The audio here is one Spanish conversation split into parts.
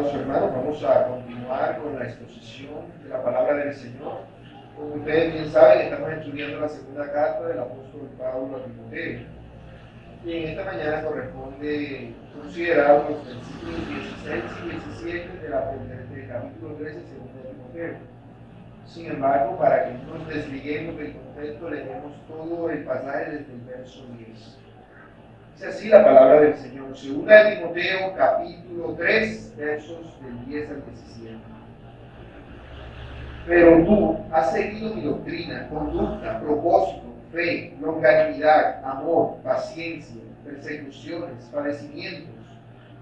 Amados hermanos, vamos a continuar con la exposición de la palabra del Señor. Como ustedes bien saben, estamos estudiando la segunda carta del apóstol Pablo a Timoteo. Y en esta mañana corresponde considerar los versículos 16 y 17 del capítulo 13 de segunda de Timoteo. Sin embargo, para que no nos desliguemos del contexto, leemos todo el pasaje desde el verso 10. Dice así la palabra del Señor, segunda de Timoteo, capítulo 3, versos del 10 al 17. Pero tú has seguido mi doctrina, conducta, propósito, fe, longanimidad, amor, paciencia, persecuciones, padecimientos,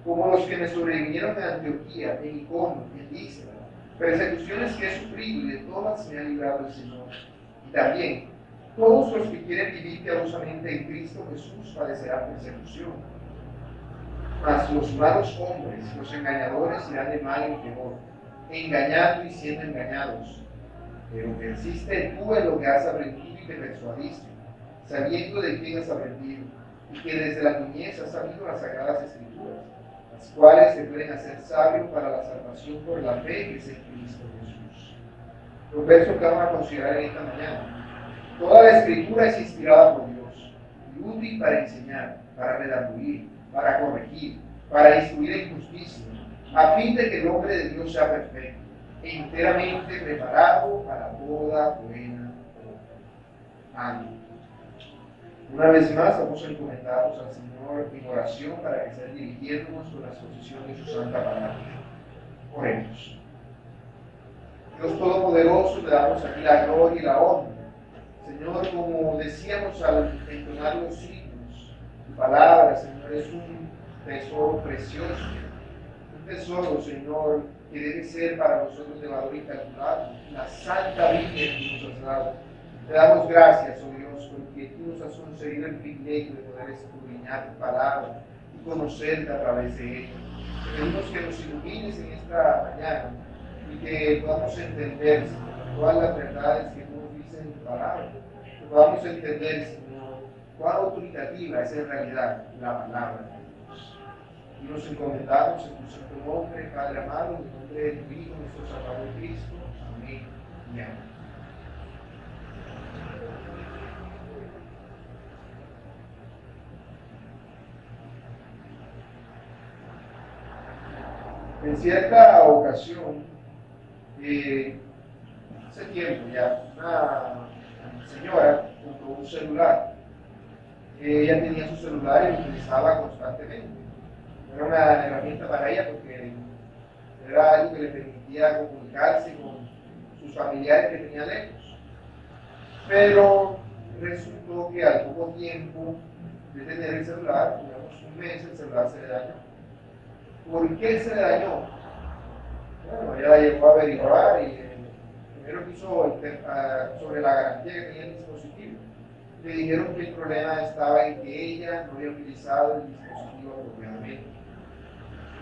como los que me sobrevinieron en Antioquía, en Iconio, en Listra, persecuciones que he sufrido y de todas me ha librado el Señor. Y también, todos los que quieren vivir piadosamente en Cristo Jesús padecerán persecución. Mas los malos hombres, los engañadores, irán de mal en peor, engañando y siendo engañados. Pero persiste tú en lo que has aprendido y te persuadiste, sabiendo de quién has aprendido, y que desde la niñez has sabido las sagradas Escrituras, las cuales te pueden hacer sabio para la salvación por la fe que es en Cristo Jesús. Los versos que vamos a considerar en esta mañana. Toda la Escritura es inspirada por Dios y útil para enseñar, para redarguir, para corregir, para instruir en justicia, a fin de que el hombre de Dios sea perfecto, enteramente preparado para toda buena obra. Amén. Una vez más, vamos a encomendarnos al Señor en oración para que sea dirigiéndonos con la exposición de su santa palabra. Oremos. Dios Todopoderoso, le damos aquí la gloria y la honra. Señor, como decíamos al entonar los signos, tu palabra, Señor, es un tesoro precioso, un tesoro, Señor, que debe ser para nosotros de valor incalculable, la santa Biblia que nos has dado. Te damos gracias, oh Dios, porque tú nos has concedido el privilegio de poder escudriñar tu palabra y conocerte a través de ella. Te pedimos que nos ilumines en esta mañana y que podamos entender, Señor, todas las verdades que tú nos dices en tu palabra, que podamos entender, Señor, cuán autoritativa es en realidad la palabra de Dios. Y nos encomendamos en tu santo nombre, Padre amado, en el nombre de tu Hijo, nuestro Salvador Cristo. Amén y amén. En cierta ocasión, hace tiempo ya, una señora compró un celular. Ella tenía su celular y lo utilizaba constantemente. Era una herramienta para ella porque era algo que le permitía comunicarse con sus familiares que tenía lejos. Pero resultó que al poco tiempo de tener el celular, digamos un mes, el celular se le dañó. ¿Por qué se le dañó? Bueno, ella la llevó a averiguar y primero quiso sobre la garantía que tenía el dispositivo. Le dijeron que el problema estaba en que ella no había utilizado el dispositivo apropiadamente.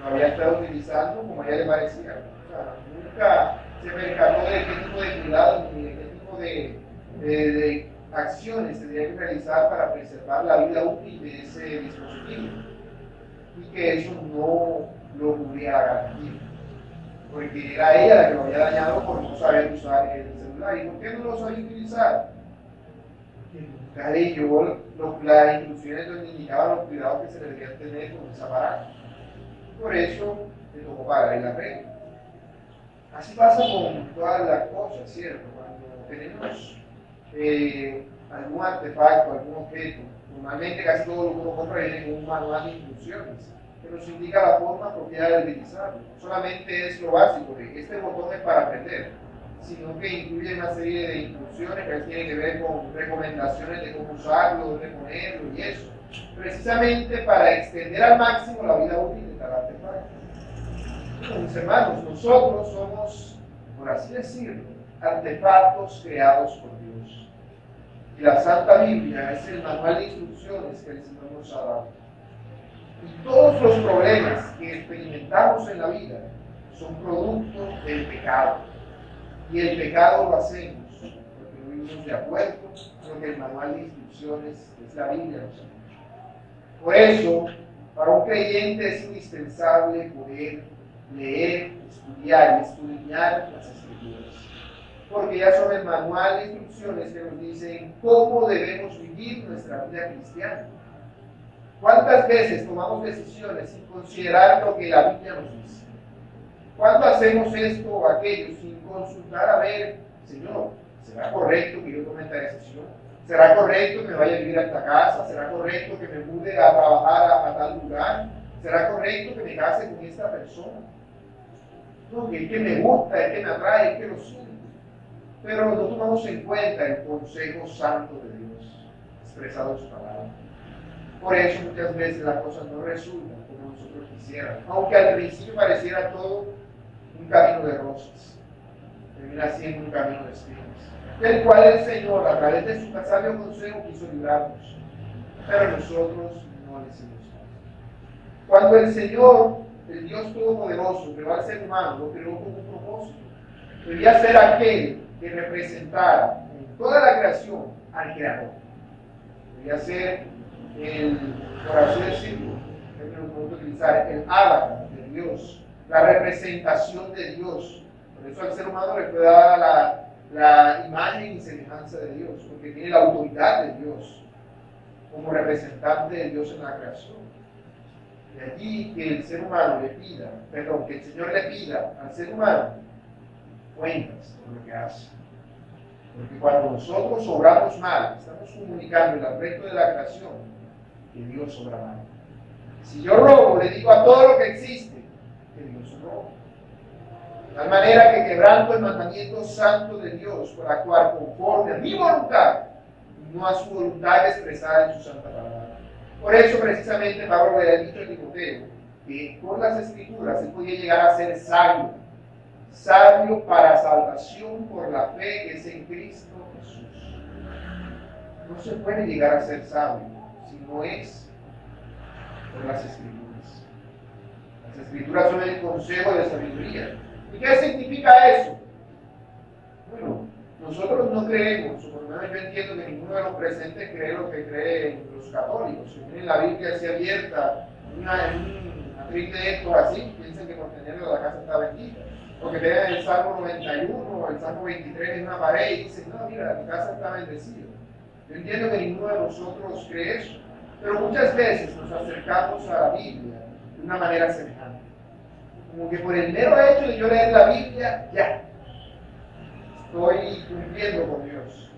Lo había estado utilizando como a ella le parecía. O sea, nunca se percató de qué tipo de cuidados ni de qué tipo de acciones tendría que realizar para preservar la vida útil de ese dispositivo. Y que eso no lo cubría la garantía, porque era ella la que lo había dañado por no saber usar el celular. ¿Y por qué no lo sabía utilizar? Porque nunca leyó las instrucciones donde indicaban los cuidados que se deberían tener con ese aparato. Por eso le tocó pagar el arreglo. Así pasa con todas las cosas, ¿cierto? Cuando tenemos algún artefacto, algún objeto, normalmente casi todo lo que uno compra viene con un manual de instrucciones que nos indica la forma apropiada de utilizarlo. No solamente es lo básico de este botón es para aprender, sino que incluye una serie de instrucciones que tienen que ver con recomendaciones de cómo usarlo, dónde ponerlo y eso, precisamente para extender al máximo la vida útil de cada artefacto. Bueno, mis hermanos, nosotros somos, por así decirlo, artefactos creados por Dios. Y la Santa Biblia es el manual de instrucciones que el Señor nos ha dado. Y todos los problemas que experimentamos en la vida son producto del pecado. Y el pecado lo hacemos porque no vivimos de acuerdo a lo que el manual de instrucciones, que es la Biblia, nos ha dicho. Por eso, para un creyente es indispensable poder leer, estudiar y escudriñar las Escrituras. Porque ya son el manual de instrucciones que nos dicen cómo debemos vivir nuestra vida cristiana. ¿Cuántas veces tomamos decisiones sin considerar lo que la Biblia nos dice? ¿Cuándo hacemos esto o aquello sin consultar a ver, Señor, ¿será correcto que yo tome esta decisión? ¿Será correcto que me vaya a vivir a esta casa? ¿Será correcto que me mude a trabajar a tal lugar? ¿Será correcto que me case con esta persona? No, que es que me gusta, es que me atrae, es que lo siento. Pero no tomamos en cuenta el consejo santo de Dios, expresado en su palabra. Por eso muchas veces las cosas no resultan como nosotros quisiéramos. Aunque al principio pareciera todo un camino de rosas, termina siendo un camino de espinas, del cual el Señor, a través de su sabio consejo, quiso librarnos. Pero nosotros no le hicimos caso. Cuando el Señor, el Dios Todopoderoso, creó al ser humano, lo creó con un propósito. Debía ser aquel que representara en toda la creación al Creador. Debía ser por así decirlo, podemos utilizar el avatar de Dios, la representación de Dios. Por eso al ser humano le fue dada la imagen y semejanza de Dios, porque tiene la autoridad de Dios como representante de Dios en la creación. De allí que el ser humano le pida, perdón, que el Señor le pida al ser humano cuentas de lo que hace. Porque cuando nosotros obramos mal, estamos comunicando al resto de la creación que Dios obra mal. Si yo robo, le digo a todo lo que existe que Dios roba. De tal manera que quebranto el mandamiento santo de Dios por actuar conforme a mi voluntad y no a su voluntad expresada en su santa palabra. Por eso precisamente Pablo le ha dicho a Timoteo que por las Escrituras él podía llegar a ser sabio, sabio para salvación por la fe que es en Cristo Jesús. No se puede llegar a ser sabio si no es por las Escrituras. Las Escrituras son el consejo de sabiduría. ¿Y qué significa eso? Bueno, nosotros no creemos, o por lo menos yo entiendo que ninguno de los presentes cree lo que creen los católicos. Si tienen la Biblia así abierta, en un atril de estos así, piensan que por tenerlo la casa está bendita. O que vean el Salmo 91 o el Salmo 23 en una pared y dicen, no, mira, tu casa está bendecida. Yo entiendo que ninguno de nosotros cree eso, pero muchas veces nos acercamos a la Biblia de una manera semejante. Como que por el mero hecho de yo leer la Biblia, ya estoy cumpliendo con Dios.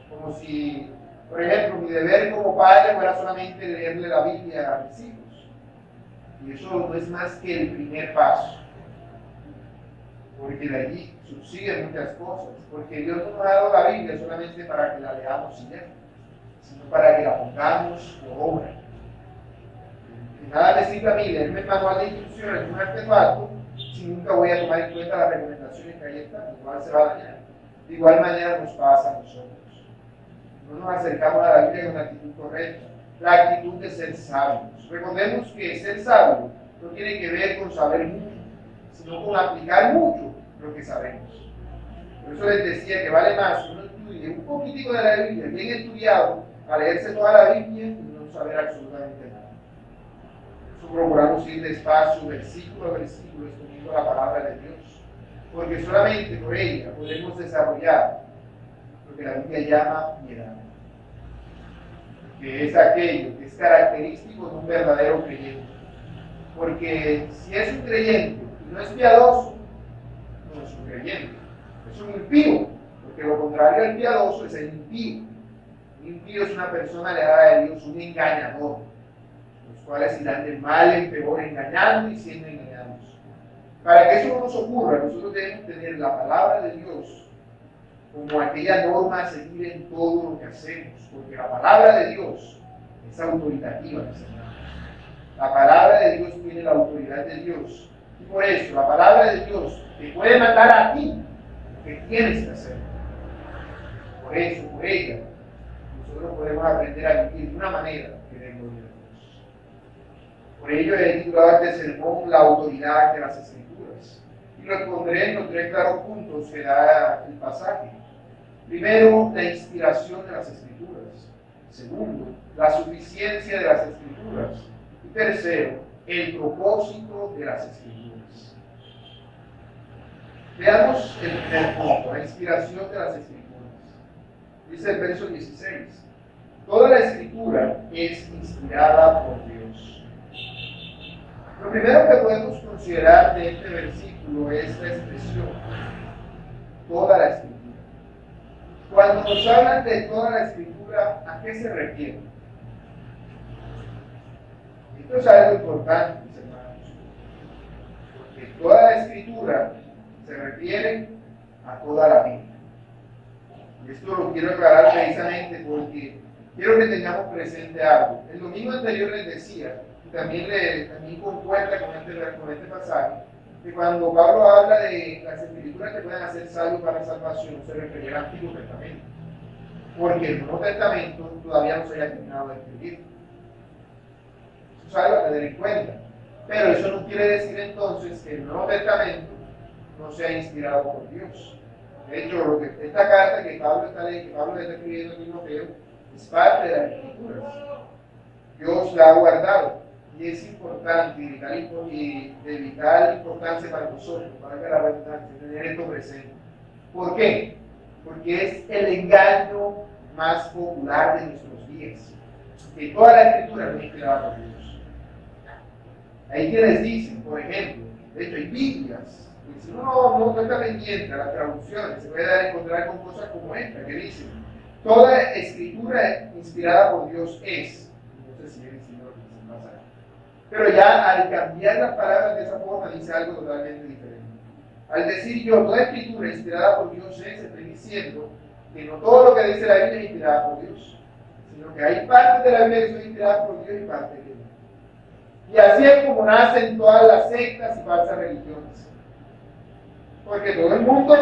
Como si, por ejemplo, mi deber como padre fuera solamente leerle la Biblia a mis hijos. Y eso no es más que el primer paso. Porque de allí subsiguen muchas cosas. Porque Dios no nos ha dado la Biblia solamente para que la leamos y ya, sino para que la pongamos por obra. De nada me sirve a mí leerme el manual de instrucciones de un artefacto si nunca voy a tomar en cuenta las recomendaciones que ahí están, igual se va a dañar. De igual manera nos pasa a nosotros. No nos acercamos a la Biblia con la actitud correcta, la actitud de ser sabios. Recordemos que ser sabio no tiene que ver con saber mucho, sino con aplicar mucho lo que sabemos. Por eso les decía que vale más uno estudie un poquitico de la Biblia, bien estudiado, a leerse toda la Biblia y no saber absolutamente nada. Por eso procuramos ir despacio, versículo a versículo, estudiando la palabra de Dios, porque solamente por ella podemos desarrollar lo que la Biblia llama piedad, que es aquello que es característico de un verdadero creyente. Porque si es un creyente y no es piadoso, no es un creyente, es un impío, porque lo contrario al piadoso es el impío. Un impío es una persona alejada de Dios, un engañador, los cuales irán de mal en peor, engañando y siendo engañados. Para que eso no nos ocurra, nosotros debemos tener la palabra de Dios como aquella norma a seguir en todo lo que hacemos, porque la palabra de Dios es autoritativa, mis hermanos. La palabra de Dios tiene la autoridad de Dios. Y por eso, la palabra de Dios te puede mandar a ti lo que tienes que hacer. Por eso, por ella, nosotros podemos aprender a vivir de una manera que dé gloria a Dios. Por ello he titulado este sermón La autoridad de las Escrituras. Y lo expondré en los 3 claros puntos que da el pasaje. Primero, la inspiración de las Escrituras. Segundo, la suficiencia de las Escrituras. Y tercero, el propósito de las Escrituras. Veamos el primer punto, la inspiración de las Escrituras. Dice el verso 16. Toda la Escritura es inspirada por Dios. Lo primero que podemos considerar de este versículo es la expresión, toda la Escritura. Cuando nos hablan de toda la Escritura, ¿a qué se refiere? Esto es algo importante, mis hermanos, porque toda la Escritura se refiere a toda la Biblia. Y esto lo quiero aclarar precisamente porque quiero que tengamos presente algo. El domingo anterior les decía, y también concuerda con este pasaje, que cuando Pablo habla de las escrituras que pueden hacer sabios para la salvación, se refería al Antiguo Testamento, porque el Nuevo Testamento todavía no se haya terminado de escribir. Eso es algo a tener en cuenta. Pero eso no quiere decir entonces que el Nuevo Testamento no sea inspirado por Dios. De hecho, esta carta que Pablo está escribiendo a Timoteo es parte de las Escrituras. Dios la ha guardado y es importante y de vital importancia para nosotros, para que la redundancia, tener esto presente. ¿Por qué? Porque es el engaño más popular de nuestros días, que toda la Escritura no es inspirada por Dios. Hay quienes dicen, por ejemplo, de hecho hay Biblias, y si uno no está pendiente a las traducciones, se puede encontrar con cosas como esta, que dicen, toda escritura inspirada por Dios es, no sé si es el Señor que se pasa, pero ya al cambiar las palabras de esa forma dice algo totalmente diferente. Al decir yo, toda escritura inspirada por Dios es, estoy diciendo que no todo lo que dice la Biblia es inspirada por Dios, sino que hay partes de la Biblia que son inspiradas por Dios y partes que no. Y así es como nacen todas las sectas y falsas religiones. Porque todo el mundo,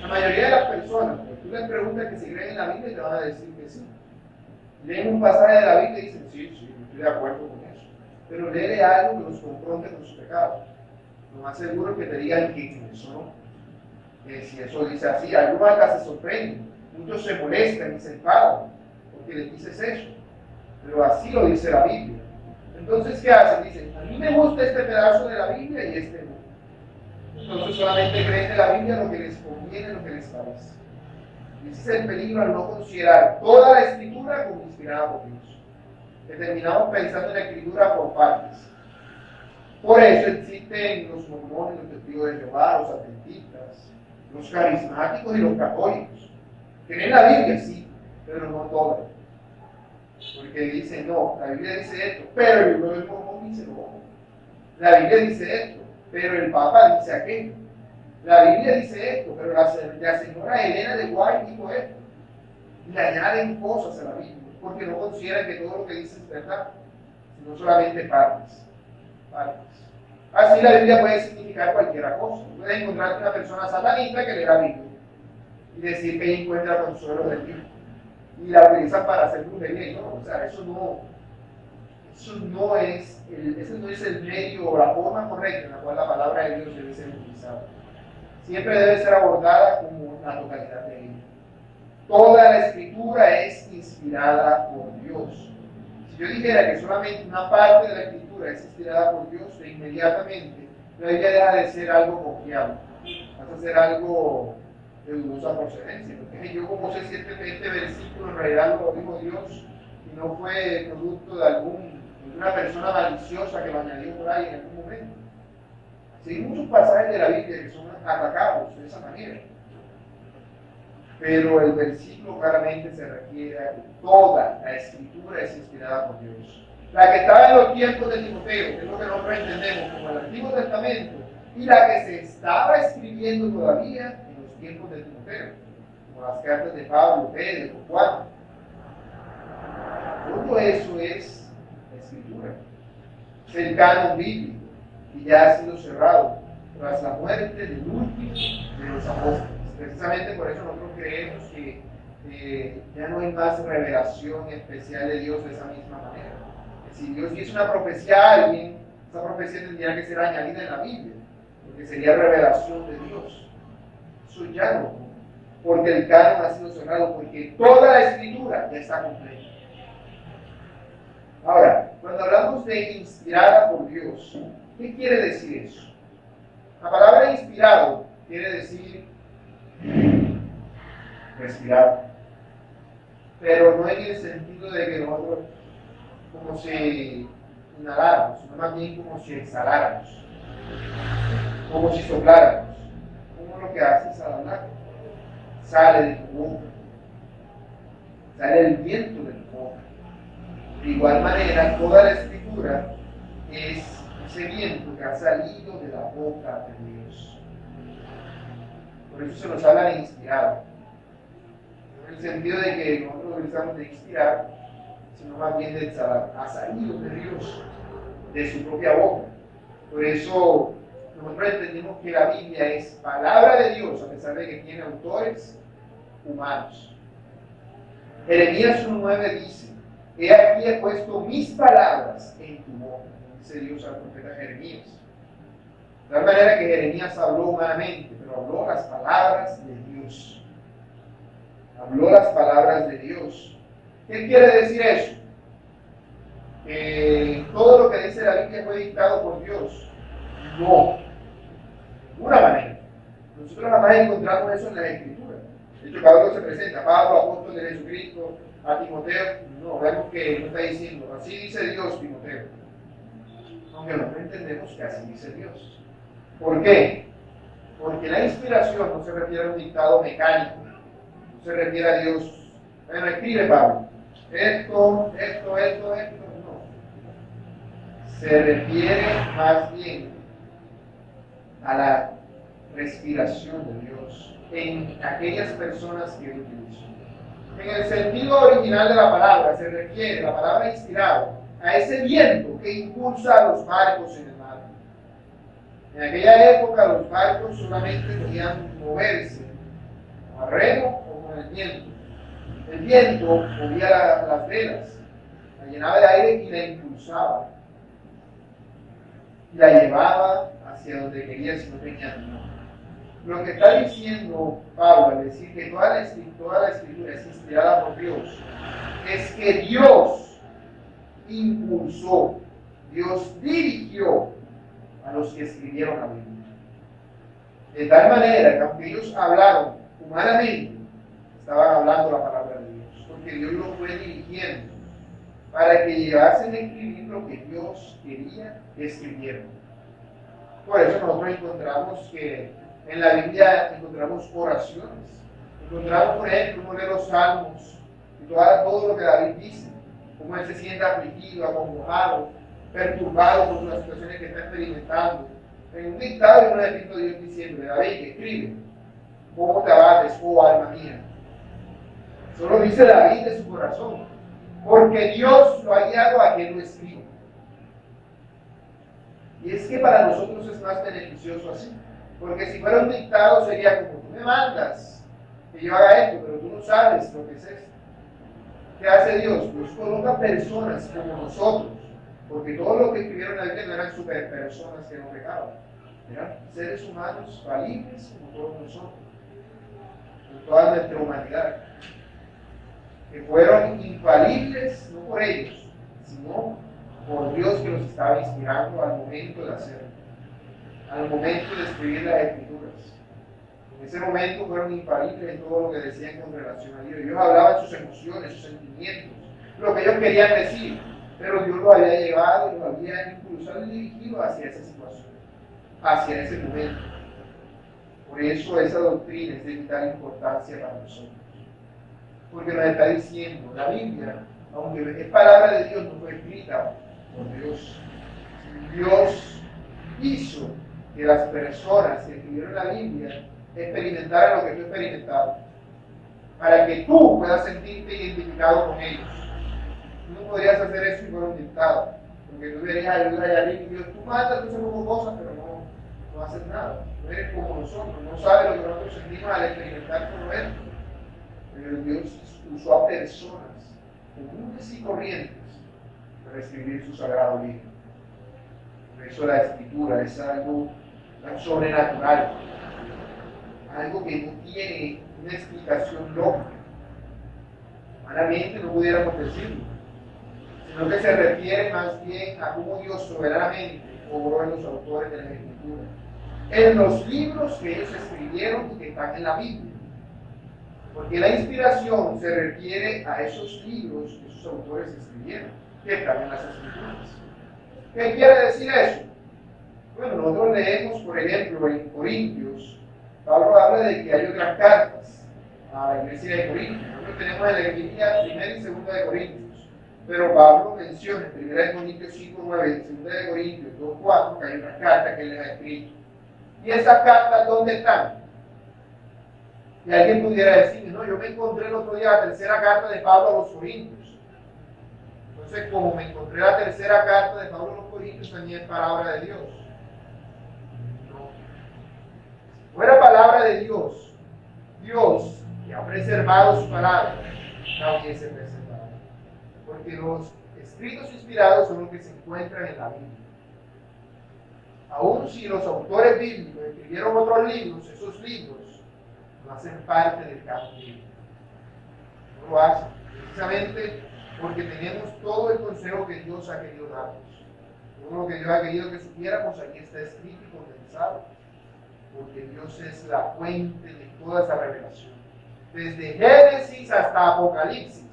la mayoría de las personas, cuando tú les preguntas que si creen en la Biblia, te van a decir que sí. Leen un pasaje de la Biblia y dicen, sí, estoy de acuerdo con eso. Pero léele algo que los confronte con su pecado. Lo más seguro es que te digan que eso no. Que si eso dice así, algunos hasta se sorprenden. Muchos se molestan y se enfadan porque les dices eso. Pero así lo dice la Biblia. Entonces, ¿qué hacen? Dicen, a mí me gusta este pedazo de la Biblia y este no. Entonces solamente creen en la Biblia lo que les conviene, lo que les parece. Y ese es el peligro al no considerar toda la Escritura como inspirada por Dios. Que terminamos pensando en la Escritura por partes. Por eso existen los mormones, los testigos de Jehová, los adventistas, los carismáticos y los católicos. Creen la Biblia, sí, pero no toda. Porque dicen, no, la Biblia dice esto, pero el libro del Mormón dice no. La Biblia dice esto, pero el Papa dice aquello. La Biblia dice esto, pero la señora Elena de White dijo esto. Y le añaden cosas a la Biblia, porque no consideran que todo lo que dice es verdad, sino solamente partes. Así la Biblia puede significar cualquier cosa. Puedes encontrarte una persona satanista que lee la Biblia y decir que ella encuentra consuelo del Dios. Y la utilizan para hacer brujería y no, o sea, ese no es el medio o la forma correcta en la cual la palabra de Dios debe ser utilizada. Siempre debe ser abordada como la totalidad de ella. Toda la Escritura es inspirada por Dios. Si yo dijera que solamente una parte de la Escritura es inspirada por Dios, de inmediatamente la Biblia deja de ser algo confiable, pasa a ser algo de dudosa procedencia. Porque yo, como sé si este versículo en realidad lo dijo Dios y no fue producto de una persona maliciosa que lo añadió por ahí en algún momento. Sí, hay muchos pasajes de la Biblia que son atacados de esa manera. Pero el versículo claramente se refiere a que toda la Escritura es inspirada por Dios. La que estaba en los tiempos de Timoteo, que es lo que nosotros entendemos como el Antiguo Testamento, y la que se estaba escribiendo todavía en los tiempos de Timoteo, como las cartas de Pablo, Pedro, Juan. Todo eso es la Escritura. Es el canon bíblico y ya ha sido cerrado tras la muerte del último de los apóstoles. Precisamente por eso nosotros creemos que ya no hay más revelación especial de Dios de esa misma manera. Si Dios dice una profecía a alguien, esa profecía tendría que ser añadida en la Biblia, porque sería revelación de Dios. Eso ya no, porque el canon ha sido cerrado, porque toda la Escritura ya está completa. Ahora, cuando hablamos de inspirada por Dios, ¿qué quiere decir eso? La palabra inspirado quiere decir respirar. Pero no en el sentido de que nosotros como si inhaláramos, sino más bien como si exhaláramos, como si sopláramos. Como lo que haces al hablar, sale de tu boca, sale el viento de tu boca. De igual manera, toda la escritura es ese viento que ha salido de la boca de Dios. Por eso se nos habla de inspirado. En el sentido de que nosotros utilizamos de inspirar, sino más bien de exhalar. Ha salido de Dios, de su propia boca. Por eso nosotros entendemos que la Biblia es palabra de Dios, a pesar de que tiene autores humanos. Jeremías 1:9 dice: he aquí he puesto mis palabras en tu boca, dice Dios al profeta Jeremías. De tal manera que Jeremías habló humanamente, pero habló las palabras de Dios. Habló las palabras de Dios. ¿Qué quiere decir eso? Que todo lo que dice la Biblia fue dictado por Dios. No, de ninguna manera. Nosotros jamás encontramos eso en la Escritura. De hecho, Pablo se presenta, Pablo, apóstol de Jesucristo, a Timoteo. No, vemos que no está diciendo, así dice Dios, Timoteo. Aunque nosotros entendemos que así dice Dios. ¿Por qué? Porque la inspiración no se refiere a un dictado mecánico, no se refiere a Dios. Bueno, escribe Pablo, esto, no. Se refiere más bien a la respiración de Dios en aquellas personas que Él utilizó. En el sentido original de la palabra se refiere, la palabra inspirado, a ese viento que impulsa a los barcos en el mar. En aquella época los barcos solamente podían moverse a remo o con el viento. El viento movía las velas, la llenaba de aire y la impulsaba. Y la llevaba hacia donde quería si no tenía nada. Lo que está diciendo Pablo al decir que toda la escritura es inspirada por Dios, es que Dios impulsó, Dios dirigió a los que escribieron la Biblia. De tal manera que aunque ellos hablaron humanamente, estaban hablando la palabra de Dios, porque Dios los fue dirigiendo para que llegasen a escribir lo que Dios quería que escribieran. Por eso nosotros encontramos que en la Biblia encontramos oraciones. Encontramos, por ejemplo, uno de los salmos y todo lo que David dice, cómo él se siente afligido, acongojado, perturbado por las situaciones que está experimentando. En un dictado y un escrito de Dios diciendo: David, escribe, ¿cómo te abates, oh alma mía? Solo dice David de su corazón, porque Dios lo ha guiado a que lo escriba. Y es que para nosotros es más beneficioso así, porque si fuera un dictado sería como: tú me mandas que yo haga esto, pero tú no sabes lo que es esto. ¿Qué hace Dios? Dios coloca personas como nosotros, porque todo lo que escribieron la Biblia no eran super personas que no pecaban, eran seres humanos falibles como todos nosotros, con toda nuestra humanidad, que fueron infalibles no por ellos, sino por Dios que los estaba inspirando al momento de hacerlo, al momento de escribir las Escrituras. En ese momento fueron infalibles en todo lo que decían con relación a Dios. Ellos hablaban sus emociones, sus sentimientos, lo que ellos querían decir, pero Dios los había llevado y los había impulsado y dirigido hacia esa situación, hacia ese momento. Por eso esa doctrina es de vital importancia para nosotros, porque nos está diciendo, la Biblia, aunque es palabra de Dios, no fue escrita por Dios. Dios hizo que las personas que escribieron la Biblia experimentaran lo que tú experimentaste, para que tú puedas sentirte identificado con ellos. Tú no podrías hacer eso si fuera un dictado, porque tú verías a Dios allá arriba y Dios, tú mandas, tú haces como cosas, pero no haces nada. No eres como nosotros, no sabes lo que nosotros sentimos al experimentar todo esto. Pero Dios usó a personas comunes y corrientes para escribir su sagrado libro. Por eso la escritura es algo sobrenatural, algo que no tiene una explicación lógica. Humanamente no pudiéramos decirlo, sino que se refiere más bien a cómo Dios soberanamente obró en los autores de la Escritura, en los libros que ellos escribieron y que están en la Biblia. Porque la inspiración se refiere a esos libros que esos autores escribieron, que están en las Escrituras. ¿Qué quiere decir eso? Bueno, nosotros leemos, por ejemplo, en Corintios, Pablo habla de que hay otras cartas a la iglesia de Corintios. Nosotros tenemos en la Biblia 1 y 2 de Corintios, pero Pablo menciona en 1 Corintios 5:9 y 2 Corintios 2:4 que hay otras cartas que él les ha escrito. ¿Y esas cartas dónde están? Y alguien pudiera decirme, no, yo me encontré el otro día la tercera carta de Pablo a los Corintios. Entonces, como me encontré la tercera carta de Pablo a los Corintios, también es palabra de Dios. No. Fuera palabra de Dios, Dios, que ha preservado su palabra, la hubiese preservado. Porque los escritos inspirados son los que se encuentran en la Biblia. Aun si los autores bíblicos escribieron otros libros, esos libros no hacen parte del canon bíblico. No lo hacen, precisamente porque tenemos todo el consejo que Dios ha querido darnos. Todo lo que Dios ha querido que supiéramos, aquí está escrito y condensado. Porque Dios es la fuente de toda esa revelación. Desde Génesis hasta Apocalipsis,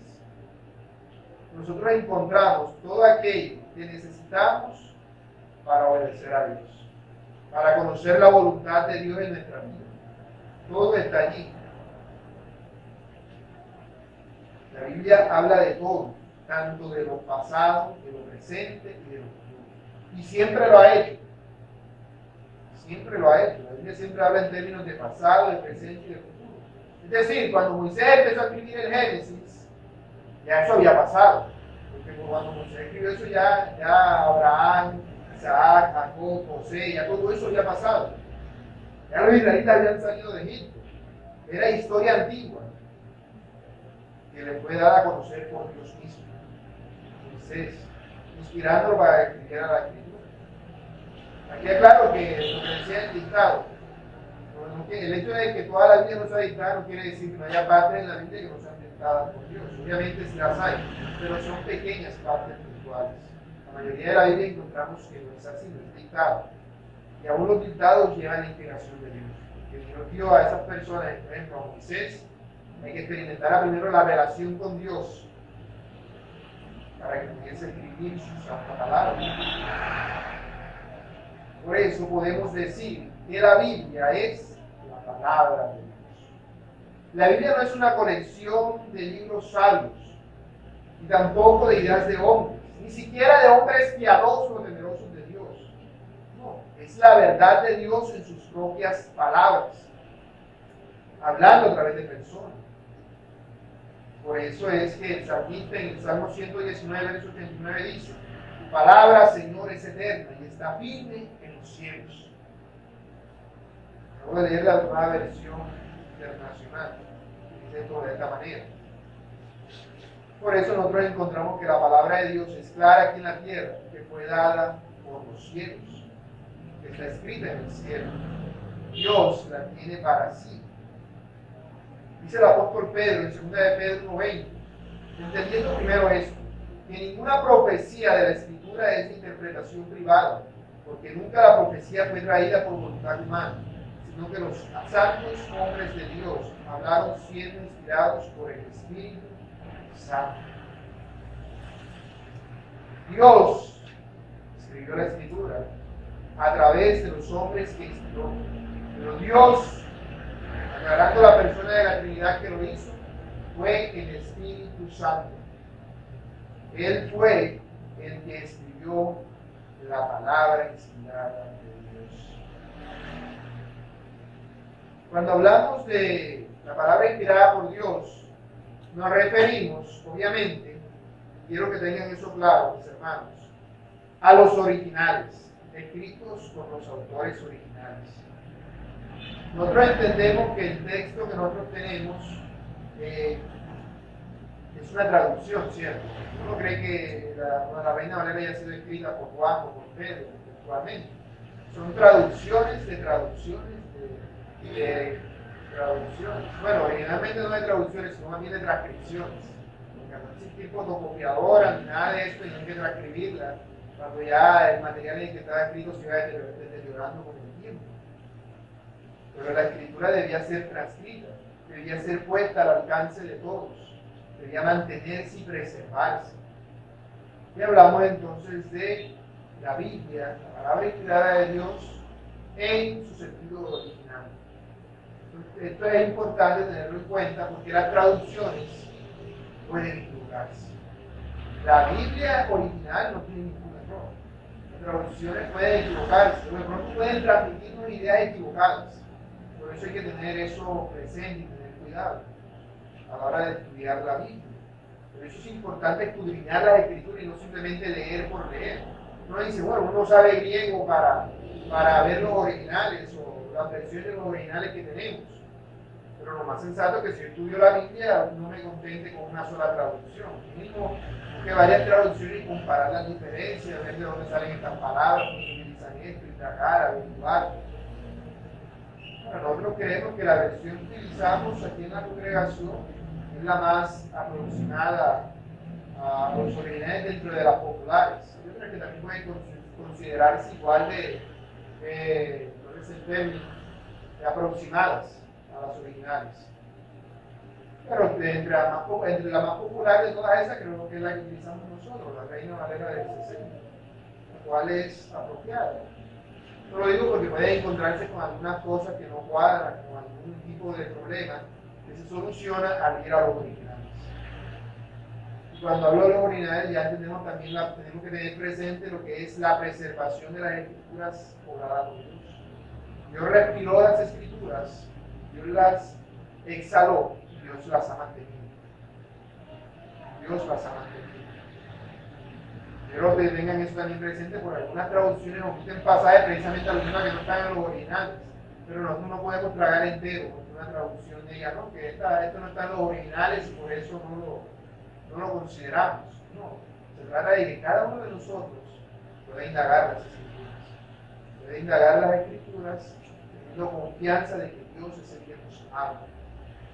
nosotros encontramos todo aquello que necesitamos para obedecer a Dios, para conocer la voluntad de Dios en nuestra vida. Todo está allí. La Biblia habla de todo, tanto de lo pasado, de lo presente y de lo futuro. Y siempre lo ha hecho. Siempre lo ha hecho. La Biblia siempre habla en términos de pasado, de presente y de futuro. Es decir, cuando Moisés empezó a escribir el Génesis, ya eso había pasado. Porque cuando Moisés escribió eso, ya Abraham, Isaac, Jacob, José, ya todo eso había pasado. Ya los israelitas habían salido de Egipto. Era historia antigua que le fue dada a conocer por Dios mismo. Moisés, inspirándolo para que escribiera la escritura. Aquí es claro que lo que decía el dictado, el hecho de que toda la Biblia no sea dictada no quiere decir que no haya partes en la Biblia que no sean dictadas por Dios. Obviamente sí las hay, pero son pequeñas partes puntuales. La mayoría de la Biblia encontramos que no es así, no es dictada. Y aún los dictados llevan la inspiración de Dios. Que Dios dio a esas personas, por ejemplo a Moisés, hay que experimentar primero la relación con Dios para que pudiese escribir su santa palabra. Por eso podemos decir que la Biblia es la palabra de Dios. La Biblia no es una colección de libros sabios, y tampoco de ideas de hombres, ni siquiera de hombres piadosos o temerosos de Dios. No, es la verdad de Dios en sus propias palabras, hablando a través de personas. Por eso es que el salmista en el Salmo 119, verso 89 dice: tu palabra, Señor, es eterna y está firme en los cielos. Acabo de leer la nueva versión internacional, que dice todo de esta manera. Por eso nosotros encontramos que la palabra de Dios es clara aquí en la tierra, que fue dada por los cielos, que está escrita en el cielo. Dios la tiene para sí. Dice el apóstol Pedro en 2 de Pedro 1:20, entendiendo primero esto, que ninguna profecía de la Escritura es de interpretación privada, porque nunca la profecía fue traída por voluntad humana, sino que los santos hombres de Dios hablaron siendo inspirados por el Espíritu Santo. Dios escribió la Escritura a través de los hombres que inspiró, pero Dios, aclarando la persona de la Trinidad que lo hizo, fue el Espíritu Santo. Él fue el que escribió la palabra inspirada de Dios. Cuando hablamos de la palabra inspirada por Dios, nos referimos, obviamente, quiero que tengan eso claro, mis hermanos, a los originales, escritos por los autores originales. Nosotros entendemos que el texto que nosotros tenemos es una traducción, ¿cierto? Uno cree que la Reina Valera haya sido escrita por Juan o por Pedro, textualmente. Son traducciones de traducciones de traducciones. Bueno, originalmente no de traducciones, sino más bien de transcripciones. Porque no existe fotocopiadora ni nada de esto, y hay que transcribirla cuando ya el material en el que estaba escrito se iba deteriorando con el tiempo. Pero la escritura debía ser transcrita, debía ser puesta al alcance de todos, debía mantenerse y preservarse. Y hablamos entonces de la Biblia, la palabra inspirada de Dios, en su sentido original. Esto es importante tenerlo en cuenta porque las traducciones pueden equivocarse. La Biblia original no tiene ningún error. Las traducciones pueden equivocarse, o de pronto pueden transmitirnos ideas equivocadas. Por eso hay que tener eso presente y tener cuidado a la hora de estudiar la Biblia. Por eso es importante escudriñar las escrituras y no simplemente leer por leer. Uno dice, bueno, uno sabe griego para ver los originales o las versiones de los originales que tenemos. Pero lo más sensato es que si yo estudio la Biblia, no me contente con una sola traducción. Mismo que varias traducciones y comparar las diferencias, ver de dónde salen estas palabras, cómo se utilizan esto, indagar, averiguar. Bueno, nosotros creemos que la versión que utilizamos aquí en la congregación es la más aproximada a los originales dentro de las populares. Hay otras que también pueden considerarse igual ¿cuál es el término? De aproximadas a las originales. Pero entre la más popular de todas esas, creo que es la que utilizamos nosotros, la Reina Valera del 60, la cual es apropiada. No lo digo porque puede encontrarse con algunas cosas que no cuadran, con algún tipo de problema que se soluciona al ir a los originales. Y cuando hablo de los originales, ya tenemos que tener presente lo que es la preservación de las escrituras obradas por Dios. Dios respiró las escrituras, Dios las exhaló y Dios las ha mantenido. Dios las ha mantenido. Quiero que tengan eso también presente, por algunas traducciones omiten pasajes precisamente algunas que no están en los originales, pero nosotros no podemos tragar entero porque una traducción diga, no, que esto no está en los originales y por eso no lo consideramos. No, se trata de que cada uno de nosotros pueda indagar las escrituras, puede indagar las escrituras teniendo confianza de que Dios es el que nos habla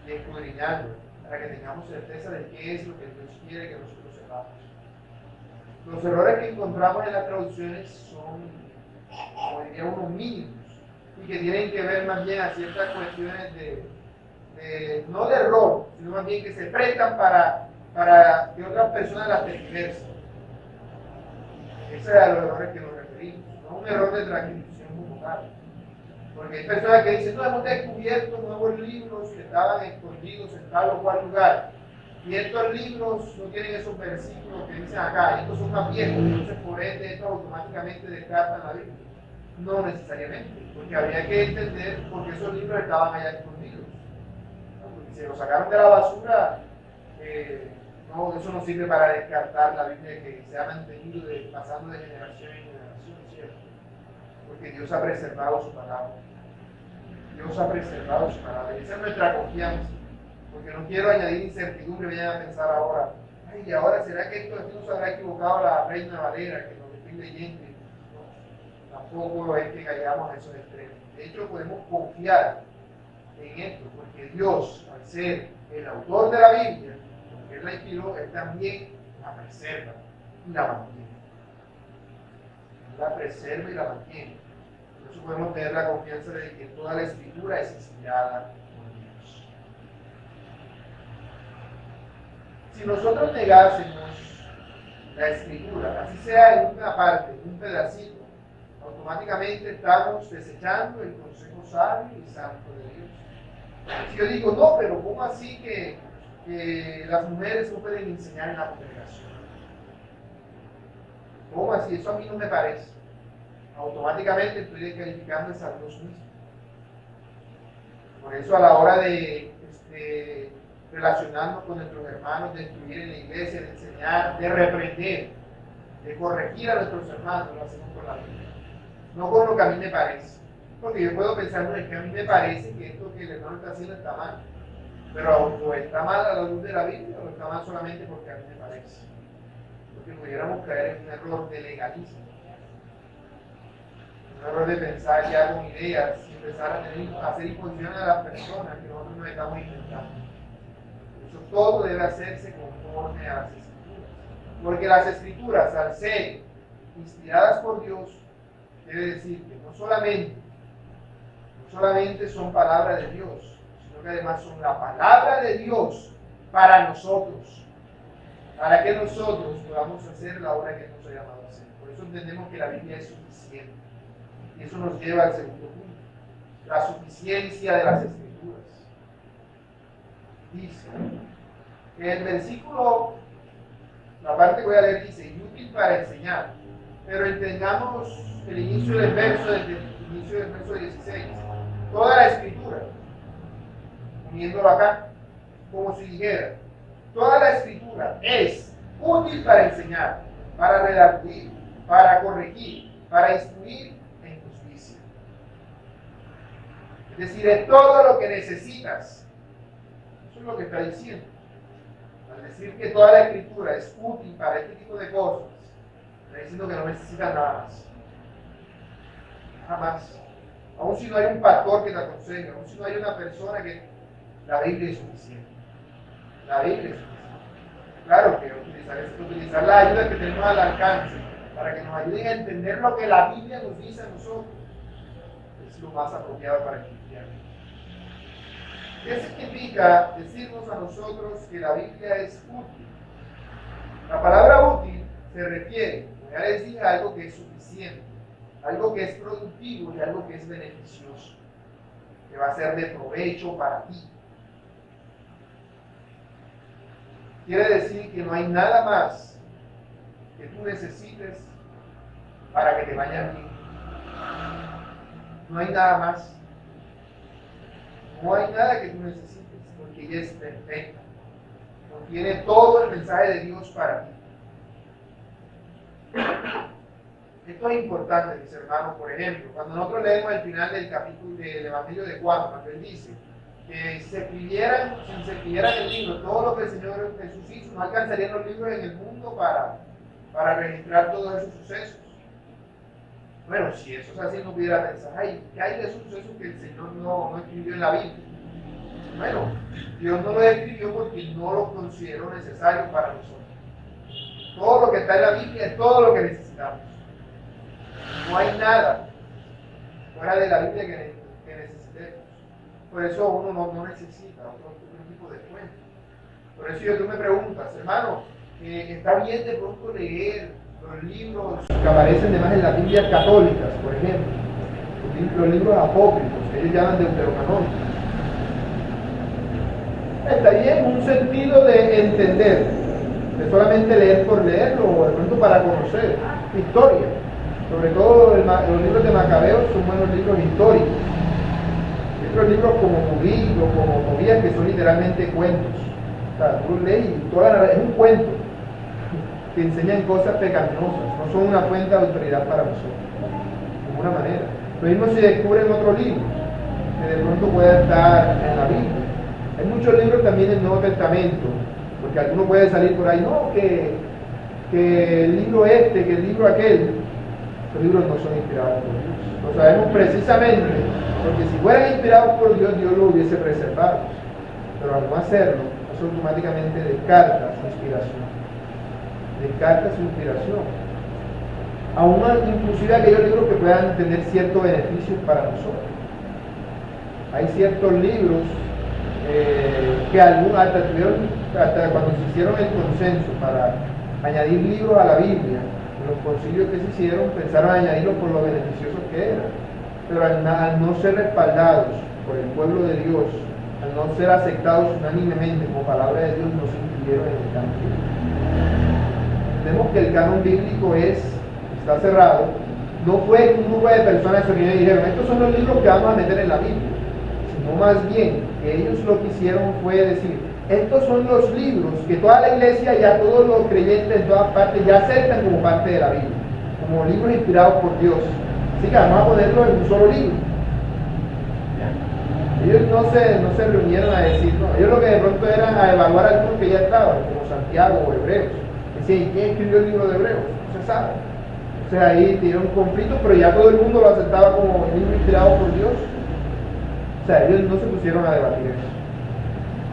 y escudriñando para que tengamos certeza de qué es lo que Dios quiere que nosotros sepamos. Los errores que encontramos en las traducciones son, como diría uno, mínimos y que tienen que ver más bien a ciertas cuestiones no de error, sino más bien que se prestan para que otras personas las tergiversen. Ese es a los errores que nos referimos, no un error de transcripción como tal. Porque hay personas que dicen, no, hemos descubierto nuevos libros que estaban escondidos en tal o cual lugar. Y estos libros no tienen esos versículos que dicen acá, estos son más viejos, entonces por ende estos automáticamente descartan la Biblia. No necesariamente, porque habría que entender por qué esos libros estaban allá escondidos. Porque si los sacaron de la basura, no, eso no sirve para descartar la Biblia que se ha mantenido pasando de generación en generación, ¿cierto? Porque Dios ha preservado su palabra. Dios ha preservado su palabra. Esa es nuestra confianza. Porque no quiero añadir incertidumbre, vayan a pensar ahora, ay, ahora será que esto no se habrá equivocado la Reina Valera, que nos estoy leyendo. No, tampoco es que caigamos a esos extremos. De hecho, podemos confiar en esto, porque Dios, al ser el autor de la Biblia, porque Él la inspiró, Él también la preserva y la mantiene. Él la preserva y la mantiene. Por eso podemos tener la confianza de que toda la escritura es inspirada. Si nosotros negásemos la escritura, así sea en una parte, en un pedacito, automáticamente estamos desechando el consejo sabio y santo de Dios. Si yo digo, no, pero ¿cómo así que las mujeres no pueden enseñar en la congregación? ¿Cómo así? Eso a mí no me parece. Automáticamente estoy descalificando esas dos mismas. Por eso a la hora de relacionarnos con nuestros hermanos, de instruir en la iglesia, de enseñar, de reprender, de corregir a nuestros hermanos, lo hacemos con la Biblia. No con lo que a mí me parece. Porque yo puedo pensar, no, es que a mí me parece que esto que el hermano está haciendo está mal. Pero o está mal a la luz de la Biblia o está mal solamente porque a mí me parece. Porque pudiéramos caer en un error de legalismo. Un error de pensar ya con ideas y empezar a hacer imposiciones a las personas que nosotros nos estamos inventando. Todo debe hacerse conforme a las Escrituras. Porque las Escrituras, al ser inspiradas por Dios, debe decir que no solamente solamente son palabras de Dios, sino que además son la palabra de Dios para nosotros, para que nosotros podamos hacer la obra que nos ha llamado a hacer. Por eso entendemos que la Biblia es suficiente. Y eso nos lleva al segundo punto, la suficiencia de las Escrituras. Dice, en el versículo, la parte que voy a leer dice, inútil para enseñar, pero entendamos el inicio del verso, desde el inicio del verso 16, toda la Escritura, uniéndolo acá, como si dijera, toda la Escritura es útil para enseñar, para redarguir, para corregir, para instruir en justicia. Es decir, es todo lo que necesitas. Eso es lo que está diciendo. Al decir que toda la Escritura es útil para este tipo de cosas, está diciendo que no necesitas nada más. Nada más. Aun si no hay un pastor que te aconseje, aun si no hay una persona que... La Biblia es suficiente. La Biblia es suficiente. Claro que utilizar la ayuda que tenemos al alcance para que nos ayuden a entender lo que la Biblia nos dice a nosotros es lo más apropiado para el cristiano. ¿Qué significa decirnos a nosotros que la Biblia es útil? La palabra útil se refiere, como ya les dije, a algo que es suficiente, algo que es productivo y algo que es beneficioso, que va a ser de provecho para ti. Quiere decir que no hay nada más que tú necesites para que te vaya bien. No hay nada más. No hay nada que tú necesites, porque ella es perfecta. Contiene todo el mensaje de Dios para ti. Esto es importante, mis hermanos. Por ejemplo, cuando nosotros leemos el final del capítulo del Evangelio de Juan, cuando él dice que si se escribieran el libro, todo lo que el Señor Jesús hizo, no alcanzarían los libros en el mundo para registrar todos esos sucesos. Bueno, si eso es así, no pudiera pensar, ay, ¿qué hay de esos sucesos que el Señor no escribió en la Biblia? Bueno, Dios no lo escribió porque no lo consideró necesario para nosotros. Todo lo que está en la Biblia es todo lo que necesitamos. No hay nada fuera de la Biblia que necesitemos. Por eso uno no necesita otro tipo de fuente. Por eso tú me preguntas, hermano, ¿está bien de pronto leer los libros que aparecen además en las Biblias católicas, por ejemplo? Los libros apócrifos, que ellos llaman deuterocanónicos. Está bien en un sentido de entender, de solamente leer por leerlo, o de pronto para conocer historia. Sobre todo los libros de Macabeos son buenos libros históricos. Otros libros como Judí o como Tobías, que son literalmente cuentos. O sea, tú lees y es un cuento que enseñan cosas pecaminosas, no son una fuente de autoridad para nosotros, de ninguna manera. Lo mismo se descubre en otro libro, que de pronto pueda estar en la Biblia. Hay muchos libros también en el Nuevo Testamento, porque alguno puede salir por ahí, no, que el libro que el libro aquel. Los libros no son inspirados por Dios. Lo sabemos precisamente porque si fueran inspirados por Dios, Dios lo hubiese preservado. Pero al no hacerlo, eso automáticamente descarta su inspiración. Descarta su inspiración. Aún inclusive aquellos libros que puedan tener ciertos beneficios para nosotros. Hay ciertos libros que hasta cuando se hicieron el consenso para añadir libros a la Biblia, los concilios que se hicieron pensaron añadirlos por lo beneficiosos que eran, pero al no ser respaldados por el pueblo de Dios, al no ser aceptados unánimemente como palabra de Dios, no se incluyeron en el canon bíblico. Entendemos que el canon bíblico está cerrado. No fue un grupo de personas que dijeron, estos son los libros que vamos a meter en la Biblia, sino más bien que ellos lo que hicieron fue decir, estos son los libros que toda la iglesia, ya todos los creyentes en todas partes ya aceptan como parte de la Biblia, como libros inspirados por Dios. Así que vamos a ponerlos en un solo libro. Ellos no se reunieron a decir, no, ellos lo que de pronto eran a evaluar algunos que ya estaban, como Santiago o Hebreos. Decían, ¿y quién escribió el libro de Hebreos? No se sabe. Entonces ahí tuvieron un conflicto, pero ya todo el mundo lo aceptaba como libro inspirado por Dios. O sea, ellos no se pusieron a debatir eso.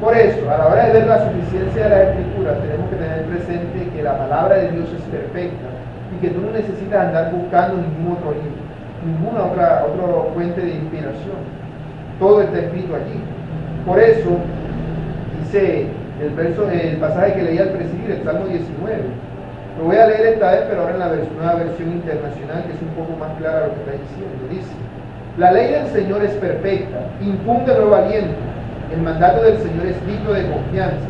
Por eso, a la hora de ver la suficiencia de la Escritura, tenemos que tener presente que la palabra de Dios es perfecta y que tú no necesitas andar buscando ningún otro libro, ninguna otra fuente de inspiración. Todo está escrito allí. Por eso, dice el pasaje que leí al presidir, el Salmo 19. Lo voy a leer esta vez, pero ahora en la nueva versión internacional, que es un poco más clara lo que está diciendo. Dice: la ley del Señor es perfecta, infunde nuevo aliento. El mandato del Señor es digno de confianza,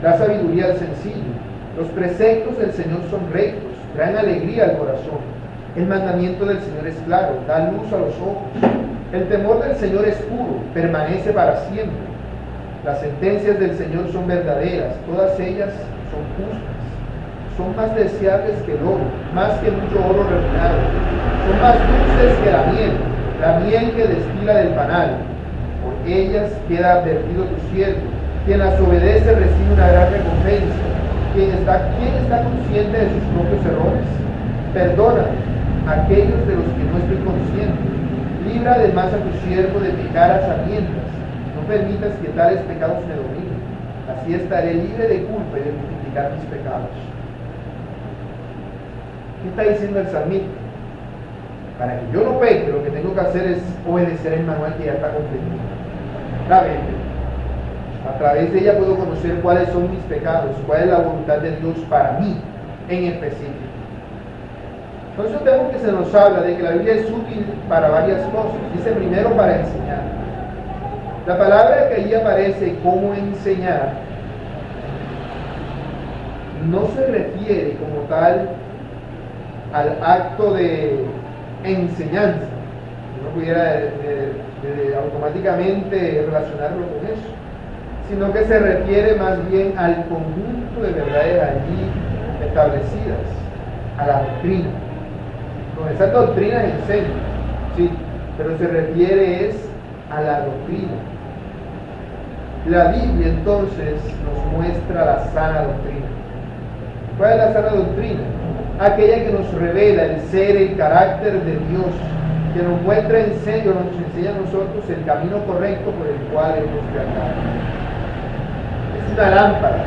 da sabiduría al sencillo. Los preceptos del Señor son rectos, traen alegría al corazón. El mandamiento del Señor es claro, da luz a los ojos. El temor del Señor es puro, permanece para siempre. Las sentencias del Señor son verdaderas, todas ellas son justas. Son más deseables que el oro, más que mucho oro refinado. Son más dulces que la miel que destila del panal. Por ellas queda advertido tu siervo. Quien las obedece recibe una gran recompensa. ¿Quién está consciente de sus propios errores? Perdona a aquellos de los que no estoy consciente. Libra además a tu siervo de pecar a sabiendas. No permitas que tales pecados me dominen. Así estaré libre de culpa y de multiplicar mis pecados. ¿Qué está diciendo el salmista? Para que yo no peque, lo que tengo que hacer es obedecer el manual que ya está completo. La Biblia. A través de ella puedo conocer cuáles son mis pecados, cuál es la voluntad de Dios para mí en específico. Entonces vemos que se nos habla de que la Biblia es útil para varias cosas. Dice primero para enseñar. La palabra que allí aparece como enseñar no se refiere como tal al acto de enseñanza. Uno pudiera automáticamente relacionarlo con eso, sino que se refiere más bien al conjunto de verdades allí establecidas, a la doctrina. Con esas doctrinas enseñan, sí, pero se refiere es a la doctrina. La Biblia entonces nos muestra la sana doctrina. ¿Cuál es la sana doctrina? Aquella que nos revela el ser, el carácter de Dios, que nos muestra en serio, nos enseña a nosotros el camino correcto por el cual hemos de andar. Es una lámpara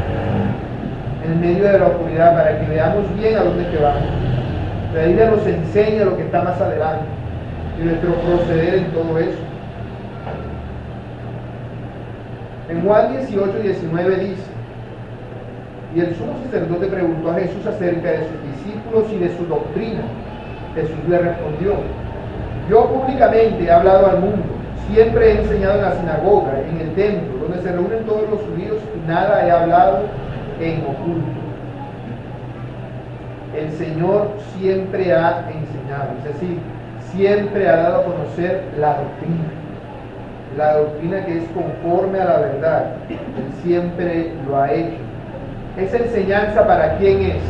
en medio de la oscuridad para que veamos bien a dónde que vamos. La Biblia nos enseña lo que está más adelante y nuestro proceder en todo eso. En Juan 18:19 dice: y el sumo sacerdote preguntó a Jesús acerca de sus discípulos y de su doctrina. Jesús le respondió: yo públicamente he hablado al mundo, siempre he enseñado en la sinagoga, en el templo, donde se reúnen todos los judíos, y nada he hablado en oculto. El Señor siempre ha enseñado, es decir, siempre ha dado a conocer la doctrina que es conforme a la verdad. Él siempre lo ha hecho. Esa enseñanza, ¿para quién es?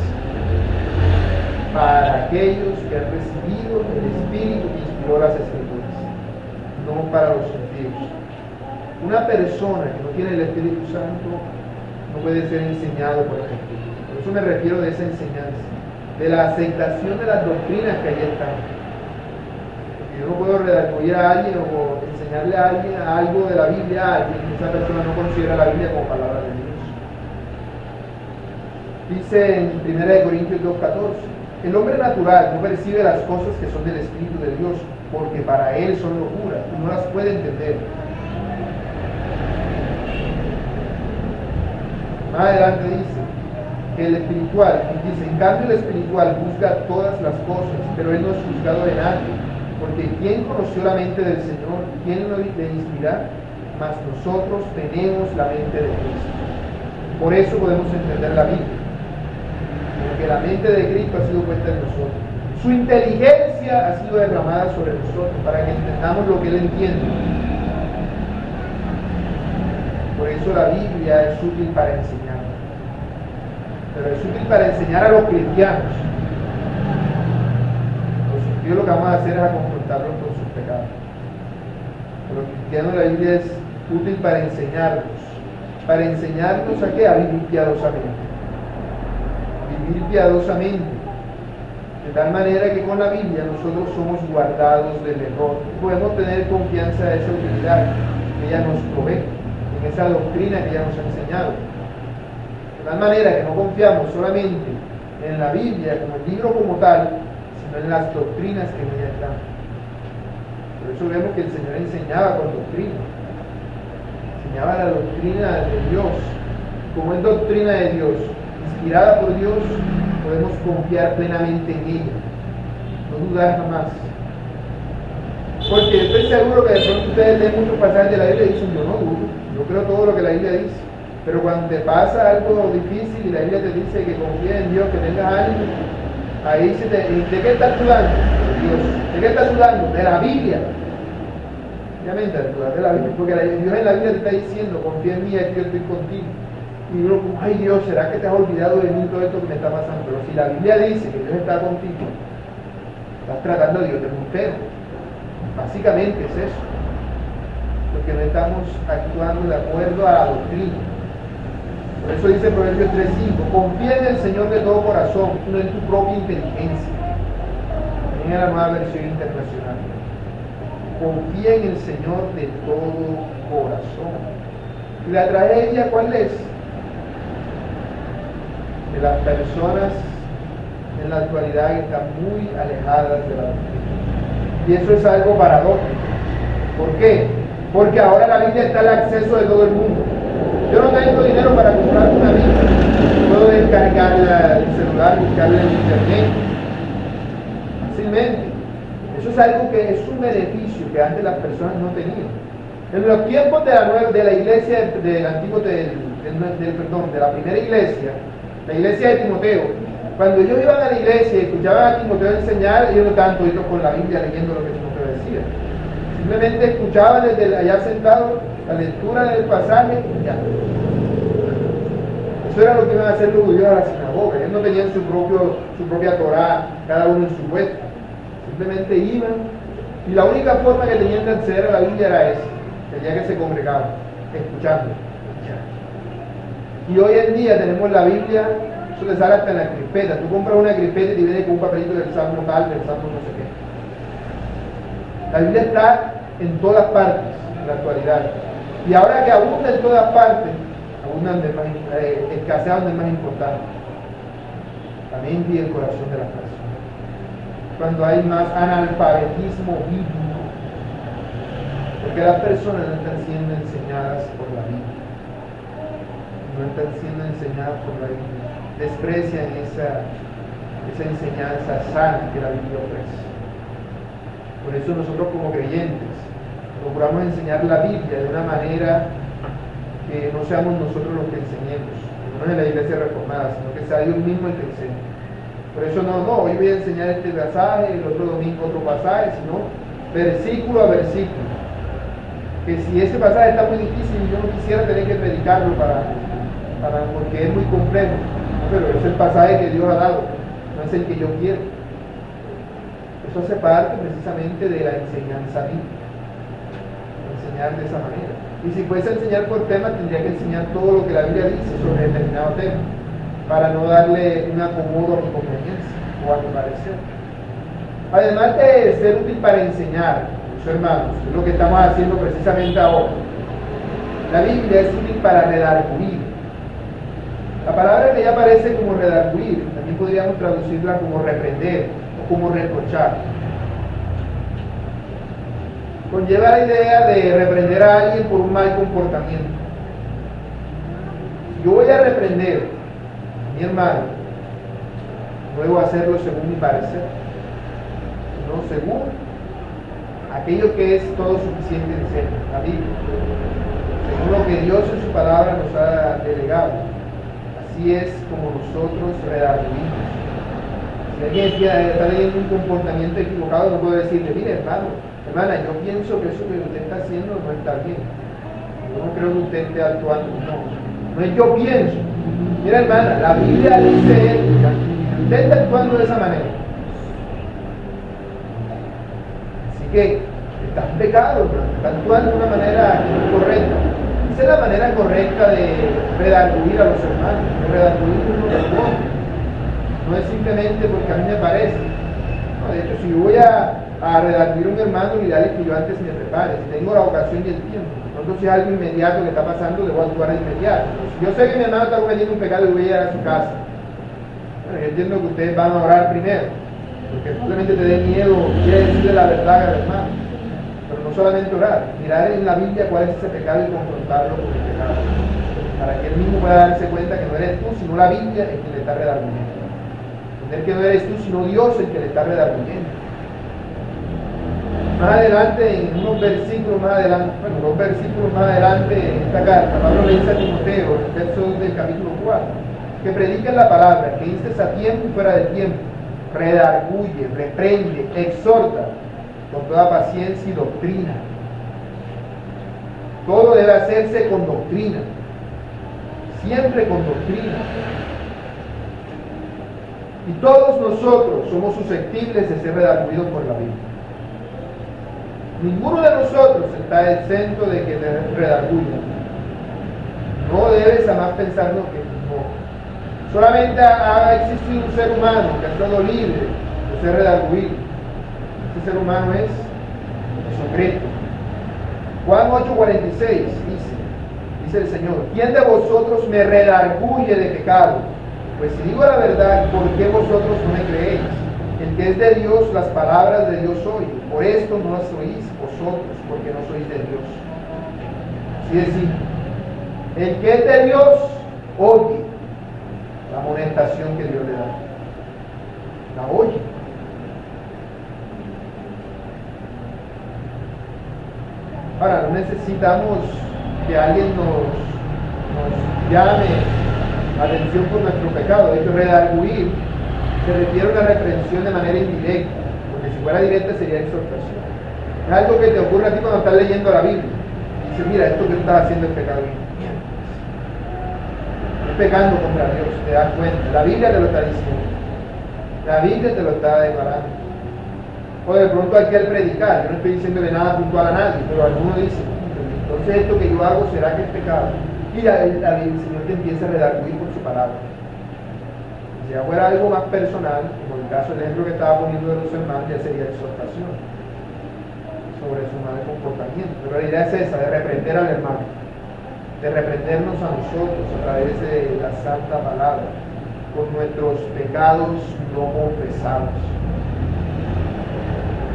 Para aquellos que han recibido el Espíritu que inspiró las Escrituras, no para los sentidos. Una persona que no tiene el Espíritu Santo no puede ser enseñado por el Espíritu. Por eso me refiero de esa enseñanza, de la aceptación de las doctrinas que ahí están. Porque yo no puedo redarguir a alguien o enseñarle a alguien algo de la Biblia a alguien que esa persona no considera la Biblia como palabra de Dios. Dice en 1 Corintios 2:14: el hombre natural no percibe las cosas que son del Espíritu de Dios, porque para él son locuras y no las puede entender. Más adelante dice que el espiritual, dice, en cambio el espiritual juzga todas las cosas, pero él no es juzgado de nadie, porque ¿quién conoció la mente del Señor? ¿Quién lo le inspirará? Mas nosotros tenemos la mente de Cristo. Por eso podemos entender la Biblia, porque la mente de Cristo ha sido puesta en nosotros. Su inteligencia ha sido derramada sobre nosotros para que entendamos lo que Él entiende. Por eso la Biblia es útil para enseñar. Pero es útil para enseñar a los cristianos. Los cristianos lo que vamos a hacer es confrontarlos con sus pecados. Pero los cristianos la Biblia es útil para enseñarnos. ¿Para enseñarnos a qué? A vivir piadosamente. Vivir piadosamente. De tal manera que con la Biblia nosotros somos guardados del error. Podemos tener confianza en esa utilidad que ella nos provee, en esa doctrina que ella nos ha enseñado. De tal manera que no confiamos solamente en la Biblia como el libro como tal, sino en las doctrinas que en ella están. Por eso vemos que el Señor enseñaba con doctrina. Enseñaba la doctrina de Dios. Como es doctrina de Dios, inspirada por Dios, podemos confiar plenamente en ella. No dudar jamás. Porque estoy seguro que de pronto ustedes leen muchos pasajes de la Biblia y dicen, yo no dudo, yo creo todo lo que la Biblia dice. Pero cuando te pasa algo difícil y la Biblia te dice que confíes en Dios, que tengas ánimo, ahí ¿de qué estás dudando? De Dios. ¿De qué estás dudando? De la Biblia. Obviamente, de la Biblia, porque Dios en la Biblia te está diciendo, confía en mí, aquí yo estoy contigo. Y uno, ay Dios, ¿será que te has olvidado de mí todo esto que me está pasando? Pero si la Biblia dice que Dios está contigo, estás tratando a Dios de puntero. Básicamente es eso. Porque no estamos actuando de acuerdo a la doctrina. Por eso dice Proverbios 3:5, confía en el Señor de todo corazón, no en tu propia inteligencia. También en la Nueva Versión Internacional. Confía en el Señor de todo corazón. ¿Y la tragedia cuál es? De las personas en la actualidad que están muy alejadas de la doctrina. Y eso es algo paradójico. ¿Por qué? Porque ahora la Biblia está al acceso de todo el mundo. Yo no tengo dinero para comprar una Biblia. Puedo descargarla del celular, buscarla en internet. Fácilmente. Eso es algo que es un beneficio que antes las personas no tenían. En los tiempos de la iglesia del antiguo, de la primera iglesia, la iglesia de Timoteo, cuando ellos iban a la iglesia y escuchaban a Timoteo enseñar, ellos no estaban toditos con la Biblia leyendo lo que Timoteo decía. Simplemente escuchaban desde allá sentado la lectura del pasaje y ya. Eso era lo que iban a hacer los judíos a la sinagoga. Ellos no tenían su propia Torá, cada uno en su huerta. Simplemente iban, y la única forma que tenían de acceder a la Biblia era esa, el día que se congregaban, escuchando. Y hoy en día tenemos la Biblia, eso te sale hasta en la crispeta. Tú compras una crispeta y te viene con un papelito del Salmo tal, del Salmo no sé qué. La Biblia está en todas partes en la actualidad. Y ahora que abunda en todas partes, escasea donde es más importante. La mente y el corazón de las personas. Cuando hay más analfabetismo bíblico, porque las personas no están siendo enseñadas por la Biblia, no están siendo enseñadas por la Biblia, desprecian esa enseñanza sana que la Biblia ofrece. Por eso nosotros como creyentes procuramos enseñar la Biblia de una manera que no seamos nosotros los que enseñemos, no en la iglesia reformada, sino que sea Dios mismo el que enseñe. Por eso hoy voy a enseñar este pasaje, el otro domingo otro pasaje, sino versículo a versículo. Que si ese pasaje está muy difícil y yo no quisiera tener que predicarlo porque es muy complejo, no, pero es el pasaje que Dios ha dado, no es el que yo quiero. Eso hace parte precisamente de la enseñanza bíblica, enseñar de esa manera. Y si fuese a enseñar por tema, tendría que enseñar todo lo que la Biblia dice sobre determinado tema, para no darle un acomodo a mi conveniencia o a mi parecer. Además de ser útil para enseñar, mis hermanos, es lo que estamos haciendo precisamente ahora. La Biblia es útil para redarguir. La palabra que ya aparece como redarguir, también podríamos traducirla como reprender o como reprochar. Conlleva la idea de reprender a alguien por un mal comportamiento. Yo voy a reprender mi hermano, no debo hacerlo según mi parecer, sino según aquello que es todo suficiente en ser, la Biblia, según lo que Dios en su palabra nos ha delegado. Así es como nosotros redarguimos. Si alguien está leyendo un comportamiento equivocado, no puedo decirle, mire hermana, yo pienso que eso que usted está haciendo no está bien. Yo no creo que usted esté actuando, no es yo pienso. Mira hermana, la Biblia dice usted está actuando de esa manera. Así que está en pecado, está actuando de una manera incorrecta. Esa es la manera correcta de redarguir a los hermanos, de redarguir uno del otro. No es simplemente porque a mí me parece. No, de hecho, si yo voy a redarguir a un hermano, mirarle que yo antes me prepare, si tengo la ocasión y el tiempo. Entonces, si es algo inmediato que está pasando, debo actuar de inmediato. Si yo sé que mi hermano está cometiendo un pecado y voy a llegar a su casa, bueno, yo entiendo que ustedes van a orar primero, porque simplemente te dé miedo, quiere decirle la verdad al hermano. solamente orar, mirar en la Biblia cuál es ese pecado y confrontarlo con el pecado, para que él mismo pueda darse cuenta que no eres tú, sino la Biblia el que le está redarguyendo. Entender que no eres tú, sino Dios el que le está redarguyendo. Más adelante, en unos versículos más adelante, bueno, 2 versículos más adelante en esta carta, Pablo le dice a Timoteo, en el verso del capítulo 4, que prediquen la palabra, que instes a tiempo y fuera de tiempo, redarguye, reprende, exhorta, con toda paciencia y doctrina. Todo debe hacerse con doctrina, siempre con doctrina. Y todos nosotros somos susceptibles de ser redarguidos por la Biblia. Ninguno de nosotros está exento de que te redarguya. No debes jamás pensar lo que no. Solamente ha existido un ser humano que ha estado libre de ser redarguido. Este ser humano es Jesucristo. Juan 8:46 dice el Señor: ¿quién de vosotros me redarguye de pecado? Pues si digo la verdad, ¿por qué vosotros no me creéis? El que es de Dios, las palabras de Dios oye. Por esto no las oís vosotros, porque no sois de Dios. Así es decir, el que es de Dios oye la amonestación que Dios le da. La oye. Ahora, no necesitamos que alguien nos llame la atención por nuestro pecado. De hecho, redarguir se refiere a una reprensión de manera indirecta, porque si fuera directa sería exhortación. Es algo que te ocurre a ti cuando estás leyendo la Biblia. Dices, mira, esto que tú estás haciendo es pecado. Es pecando contra Dios, te das cuenta. La Biblia te lo está diciendo. La Biblia te lo está declarando. O de pronto hay que predicar. Yo no estoy diciéndole nada puntual a nadie, pero alguno dice, entonces esto que yo hago, ¿será que es pecado? Y el Señor te empieza a redarguir con su palabra. Si ya fuera algo más personal, como el caso, el ejemplo que estaba poniendo de los hermanos, ya sería exhortación sobre su mal comportamiento. Pero la idea es esa, de reprender al hermano, de reprendernos a nosotros a través de la santa palabra, con nuestros pecados no confesados.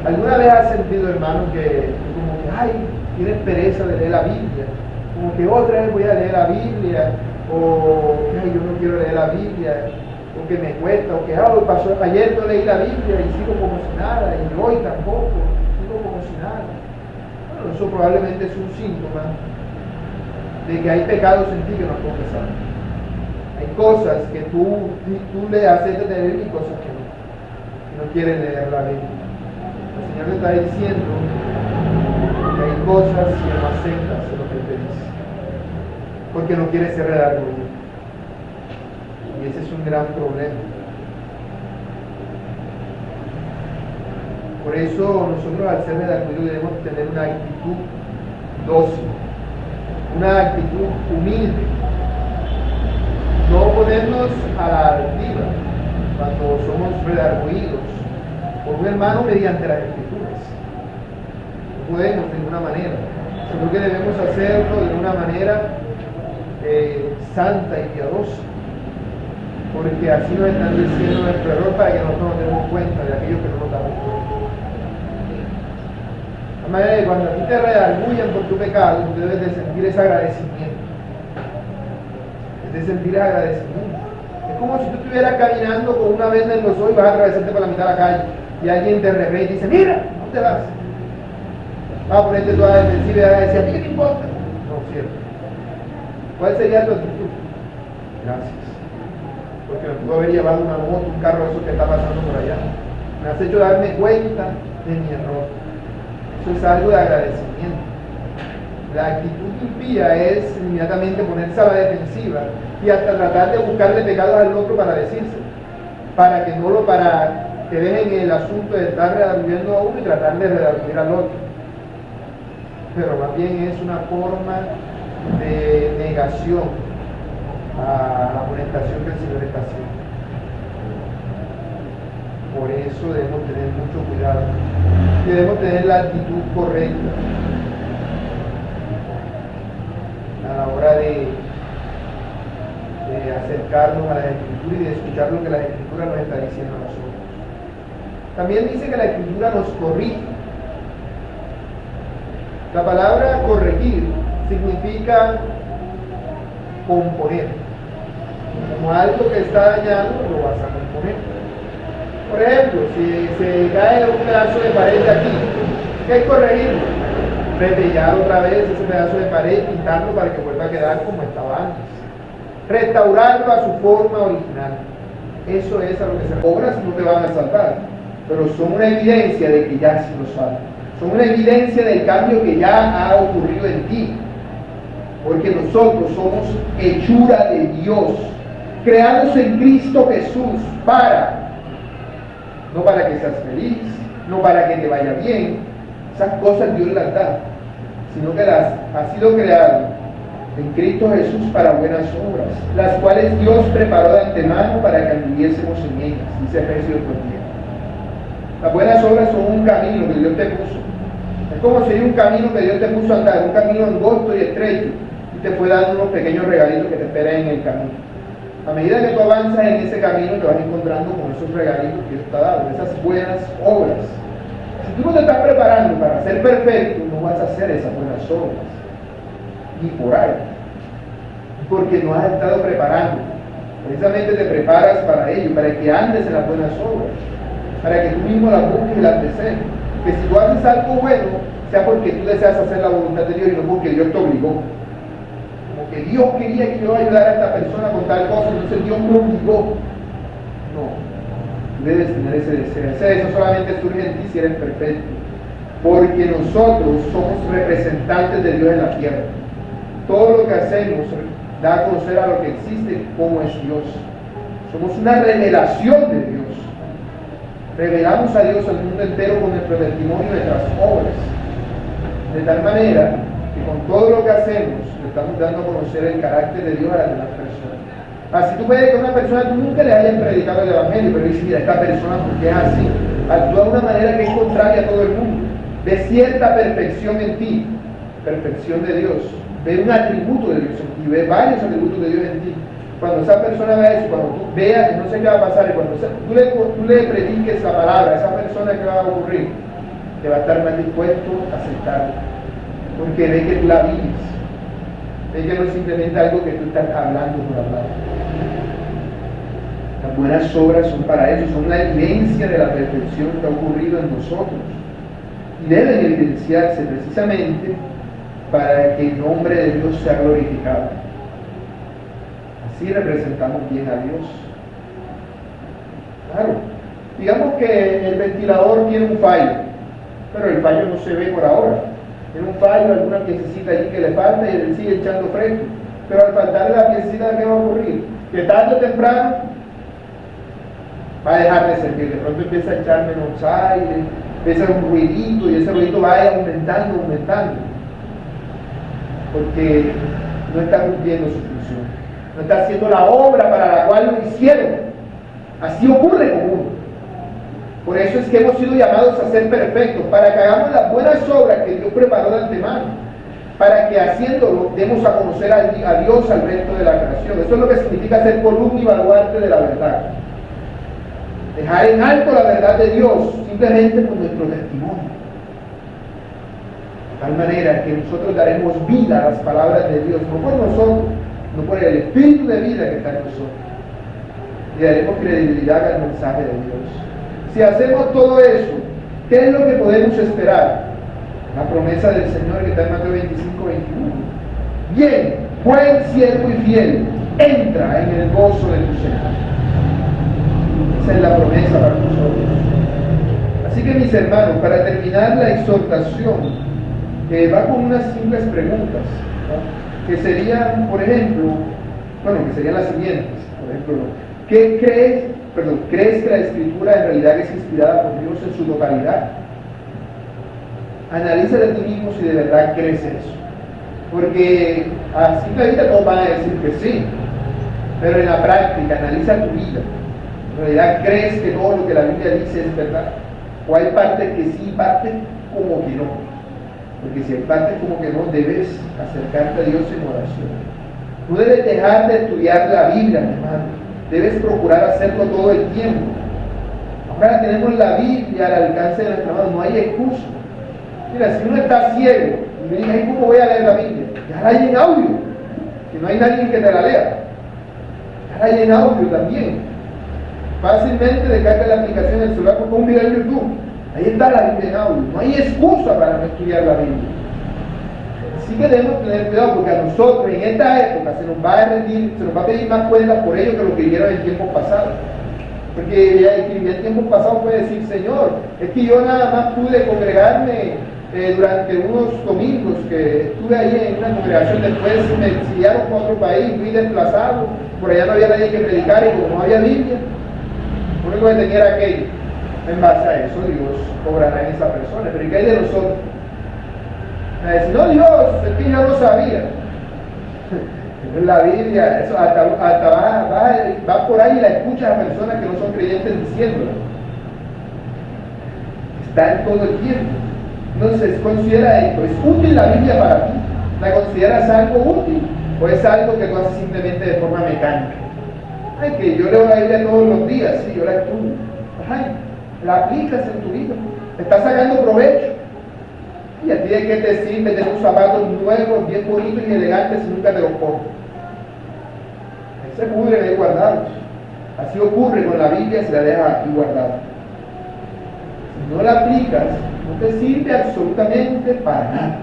¿Alguna vez has sentido, hermano, que como que, ay, tienes pereza de leer la Biblia? Como que otra vez voy a leer la Biblia, o ay, yo no quiero leer la Biblia, o que me cuesta, o que pasó, ayer no leí la Biblia y sigo como si nada, y hoy tampoco, sigo como si nada. Bueno, eso probablemente es un síntoma de que hay pecados en ti que no has confesado. Hay cosas que tú le haces de tener y cosas que no quieres leer la Biblia. El Señor le está diciendo que hay cosas que no aceptas en lo que Él te dice, porque no quieres ser redarguido. Y ese es un gran problema. Por eso nosotros, al ser redarguidos, debemos tener una actitud dócil, una actitud humilde, no ponernos a la altiva cuando somos redarguidos por un hermano mediante las Escrituras. No podemos de ninguna manera, sino que debemos hacerlo de una manera santa y piadosa, porque así nos están diciendo nuestro error para que nosotros nos demos cuenta de aquello que no nos damos cuenta. De manera que cuando a ti te redarguyan por tu pecado, tú debes de sentir ese agradecimiento. Debes de sentir ese agradecimiento. Es como si tú estuvieras caminando con una venda en los ojos y vas a atravesarte por la mitad de la calle y alguien te reprende y dice, mira, ¿dónde vas? Vas a ponerte toda la defensiva y vas a decir, ¿a ti qué te importa? No, cierto. ¿Cuál sería tu actitud? Gracias. Porque me pudo haber llevado una moto, un carro, eso que está pasando por allá. Me has hecho darme cuenta de mi error. Eso es algo de agradecimiento. La actitud impía es inmediatamente ponerse a la defensiva y hasta tratar de buscarle pecados al otro para decírselo, para que dejen el asunto de estar redarguyendo a uno y tratar de redarguir al otro. Pero más bien es una forma de negación a la amonestación que el Señor está haciendo. Por eso debemos tener mucho cuidado y debemos tener la actitud correcta a la hora de acercarnos a la Escritura y de escuchar lo que la Escritura nos está diciendo a nosotros. También dice que la Escritura nos corrige. La palabra corregir significa componer. Como algo que está dañado, lo vas a componer. Por ejemplo, si se cae un pedazo de pared de aquí, ¿qué hay que corregirlo? Repellar otra vez ese pedazo de pared y pintarlo para que vuelva a quedar como estaba antes. Restaurarlo a su forma original. Eso es a lo que se refiere. Obras no te van a salvar, pero son una evidencia de que ya sí lo salva. Son una evidencia del cambio que ya ha ocurrido en ti. Porque nosotros somos hechura de Dios, creados en Cristo Jesús no para que seas feliz, no para que te vaya bien. Esas cosas Dios las da, sino que las ha sido creado en Cristo Jesús para buenas obras, las cuales Dios preparó de antemano para que anduviésemos en ellas, dice Efesios 2:10. Las buenas obras son un camino que Dios te puso. Es como si hay un camino que Dios te puso a andar, un camino angosto y estrecho, y te fue dando unos pequeños regalitos que te esperan en el camino. A medida que tú avanzas en ese camino, te vas encontrando con esos regalitos que Dios te ha dado, esas buenas obras. Si tú no te estás preparando para ser perfecto, no vas a hacer esas buenas obras, ni por ahí, porque no has estado preparando. Precisamente te preparas para ello, para que andes en las buenas obras, para que tú mismo las busques y las desees. Que si tú haces algo bueno, sea porque tú deseas hacer la voluntad de Dios y no porque Dios te obligó. Como que Dios quería que yo ayudara a esta persona con tal cosa, entonces Dios me obligó. No, debes tener ese deseo. Ese deseo solamente surge en ti si eres perfecto, porque nosotros somos representantes de Dios en la tierra. Todo lo que hacemos da a conocer a lo que existe cómo es Dios. Somos una revelación de Dios. Revelamos a Dios al mundo entero con nuestro testimonio de nuestras obras. De tal manera que con todo lo que hacemos le estamos dando a conocer el carácter de Dios a las demás personas. Así tú puedes que a una persona tú nunca le hayas predicado el evangelio, pero dices, mira, esta persona porque es así, actúa de una manera que es contraria a todo el mundo. Ve cierta perfección en ti, perfección de Dios. Ve un atributo de Dios en ti, ve varios atributos de Dios en ti. Cuando esa persona vea eso, cuando tú veas, no sé qué va a pasar, y cuando tú le prediques la palabra a esa persona, ¿qué va a ocurrir? Te va a estar más dispuesto a aceptarlo, porque ve que tú la vives, ve que no es simplemente algo que tú estás hablando por hablar. Las buenas obras son para eso, son la evidencia de la perfección que ha ocurrido en nosotros, y deben evidenciarse precisamente para que el nombre de Dios sea glorificado. Así representamos bien a Dios. Claro, digamos que el ventilador tiene un fallo, pero el fallo no se ve por ahora. Tiene un fallo, alguna piececita allí que le falta y él sigue echando fresco. Pero al faltarle la piececita, ¿qué va a ocurrir? Que tarde o temprano va a dejar de servir. De pronto empieza a echar menos aire, empieza a hacer un ruidito y ese ruidito va a ir aumentando, porque no está cumpliendo su función. No está haciendo la obra para la cual lo hicieron. Así ocurre con uno. Por eso es que hemos sido llamados a ser perfectos, para que hagamos las buenas obras que Dios preparó de antemano, para que haciéndolo demos a conocer a Dios al resto de la creación. Eso es lo que significa ser columna y baluarte de la verdad. Dejar en alto la verdad de Dios simplemente con nuestro testimonio. De tal manera que nosotros daremos vida a las palabras de Dios, no por nosotros, no por el espíritu de vida que está en nosotros, y daremos credibilidad al mensaje de Dios. Si hacemos todo eso, ¿qué es lo que podemos esperar? La promesa del Señor que está en Mateo 25:21. Bien, buen siervo y fiel, entra en el gozo de tu Señor. Esa es la promesa para nosotros. Así que mis hermanos, para terminar la exhortación, va con unas simples preguntas, ¿no? Que serían, por ejemplo, que serían las siguientes. Por ejemplo, ¿crees que la Escritura en realidad es inspirada por Dios en su totalidad? Analiza de ti mismo si de verdad crees eso. Porque a simple vista todos van a decir que sí, pero en la práctica, analiza tu vida. ¿En realidad crees que todo lo que la Biblia dice es verdad? ¿O hay partes que sí y partes como que no? Porque si hay partes como que no, debes acercarte a Dios en oración. No debes dejar de estudiar la Biblia, mi hermano. Debes procurar hacerlo todo el tiempo. Ahora tenemos la Biblia al alcance de nuestra mano, no hay excusa. Mira, si uno está ciego Y me dije, "Ay, ¿cómo voy a leer la Biblia? Ya la hay en audio, que no hay nadie que te la lea. Ya la hay en audio también. Fácilmente descarga la aplicación del celular con un video en YouTube. Ahí está la Biblia en audio. No hay excusa para no estudiar la Biblia. Así que debemos tener cuidado porque a nosotros en esta época se nos va a rendir, se nos va a pedir más cuentas por ello que lo que vivieron en tiempos pasados. Porque ya el que vivía en tiempos pasados puede decir, Señor, es que yo nada más pude congregarme durante unos domingos que estuve ahí en una congregación, después me exiliaron para otro país, fui desplazado, por allá no había nadie que predicar y como no había Biblia, lo único que tenía era aquello. En base a eso Dios obrará en esa persona. Pero ¿y qué hay de nosotros? Me dice, no, Dios, es que yo no sabía. En la Biblia, eso hasta va por ahí y la escucha a personas que no son creyentes diciéndolo. Está en todo el tiempo. Entonces, considera esto, ¿es útil la Biblia para ti? ¿La consideras algo útil? ¿O es algo que tú haces simplemente de forma mecánica? Ay, que yo leo la Biblia todos los días, sí, yo la estudio. Ay, la aplicas en tu vida, estás sacando provecho. ¿Y a ti de qué te sirve tener unos zapatos nuevos, bien bonitos y elegantes si nunca te los pones? Ahí se pudren ahí guardados. Así ocurre con la Biblia si la dejas aquí guardada. Si no la aplicas, no te sirve absolutamente para nada.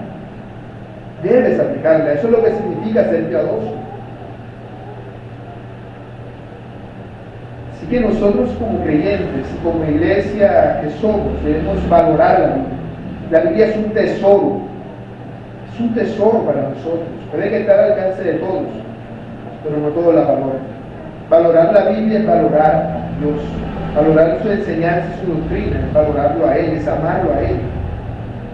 Debes aplicarla, eso es lo que significa ser piadoso. Así que nosotros como creyentes y como iglesia que somos, debemos valorar la Biblia. La Biblia es un tesoro para nosotros. Puede que esté al alcance de todos, pero no todos la valoran. Valorar la Biblia es valorar a Dios, valorar su enseñanza y su doctrina, es valorarlo a Él, es amarlo a Él.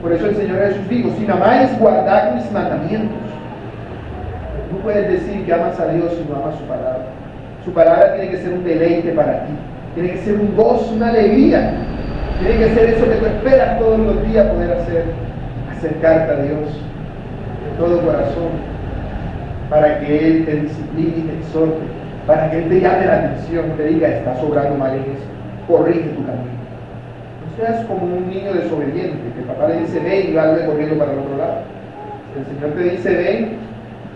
Por eso el Señor Jesús dijo, si me amáis, guardad mis mandamientos. No puedes decir que amas a Dios si no amas su palabra. Su palabra tiene que ser un deleite para ti, tiene que ser un gozo, una alegría. Tiene que ser eso que tú esperas todos los días poder hacer, acercarte a Dios de todo corazón, para que Él te discipline y te exhorte, para que Él te llame la atención, te diga, estás obrando mal en eso, corrige tu camino. No seas como un niño desobediente, que el papá le dice ven y va corriendo para el otro lado. El Señor te dice ven,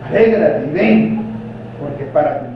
alégrate y ven, porque es para ti.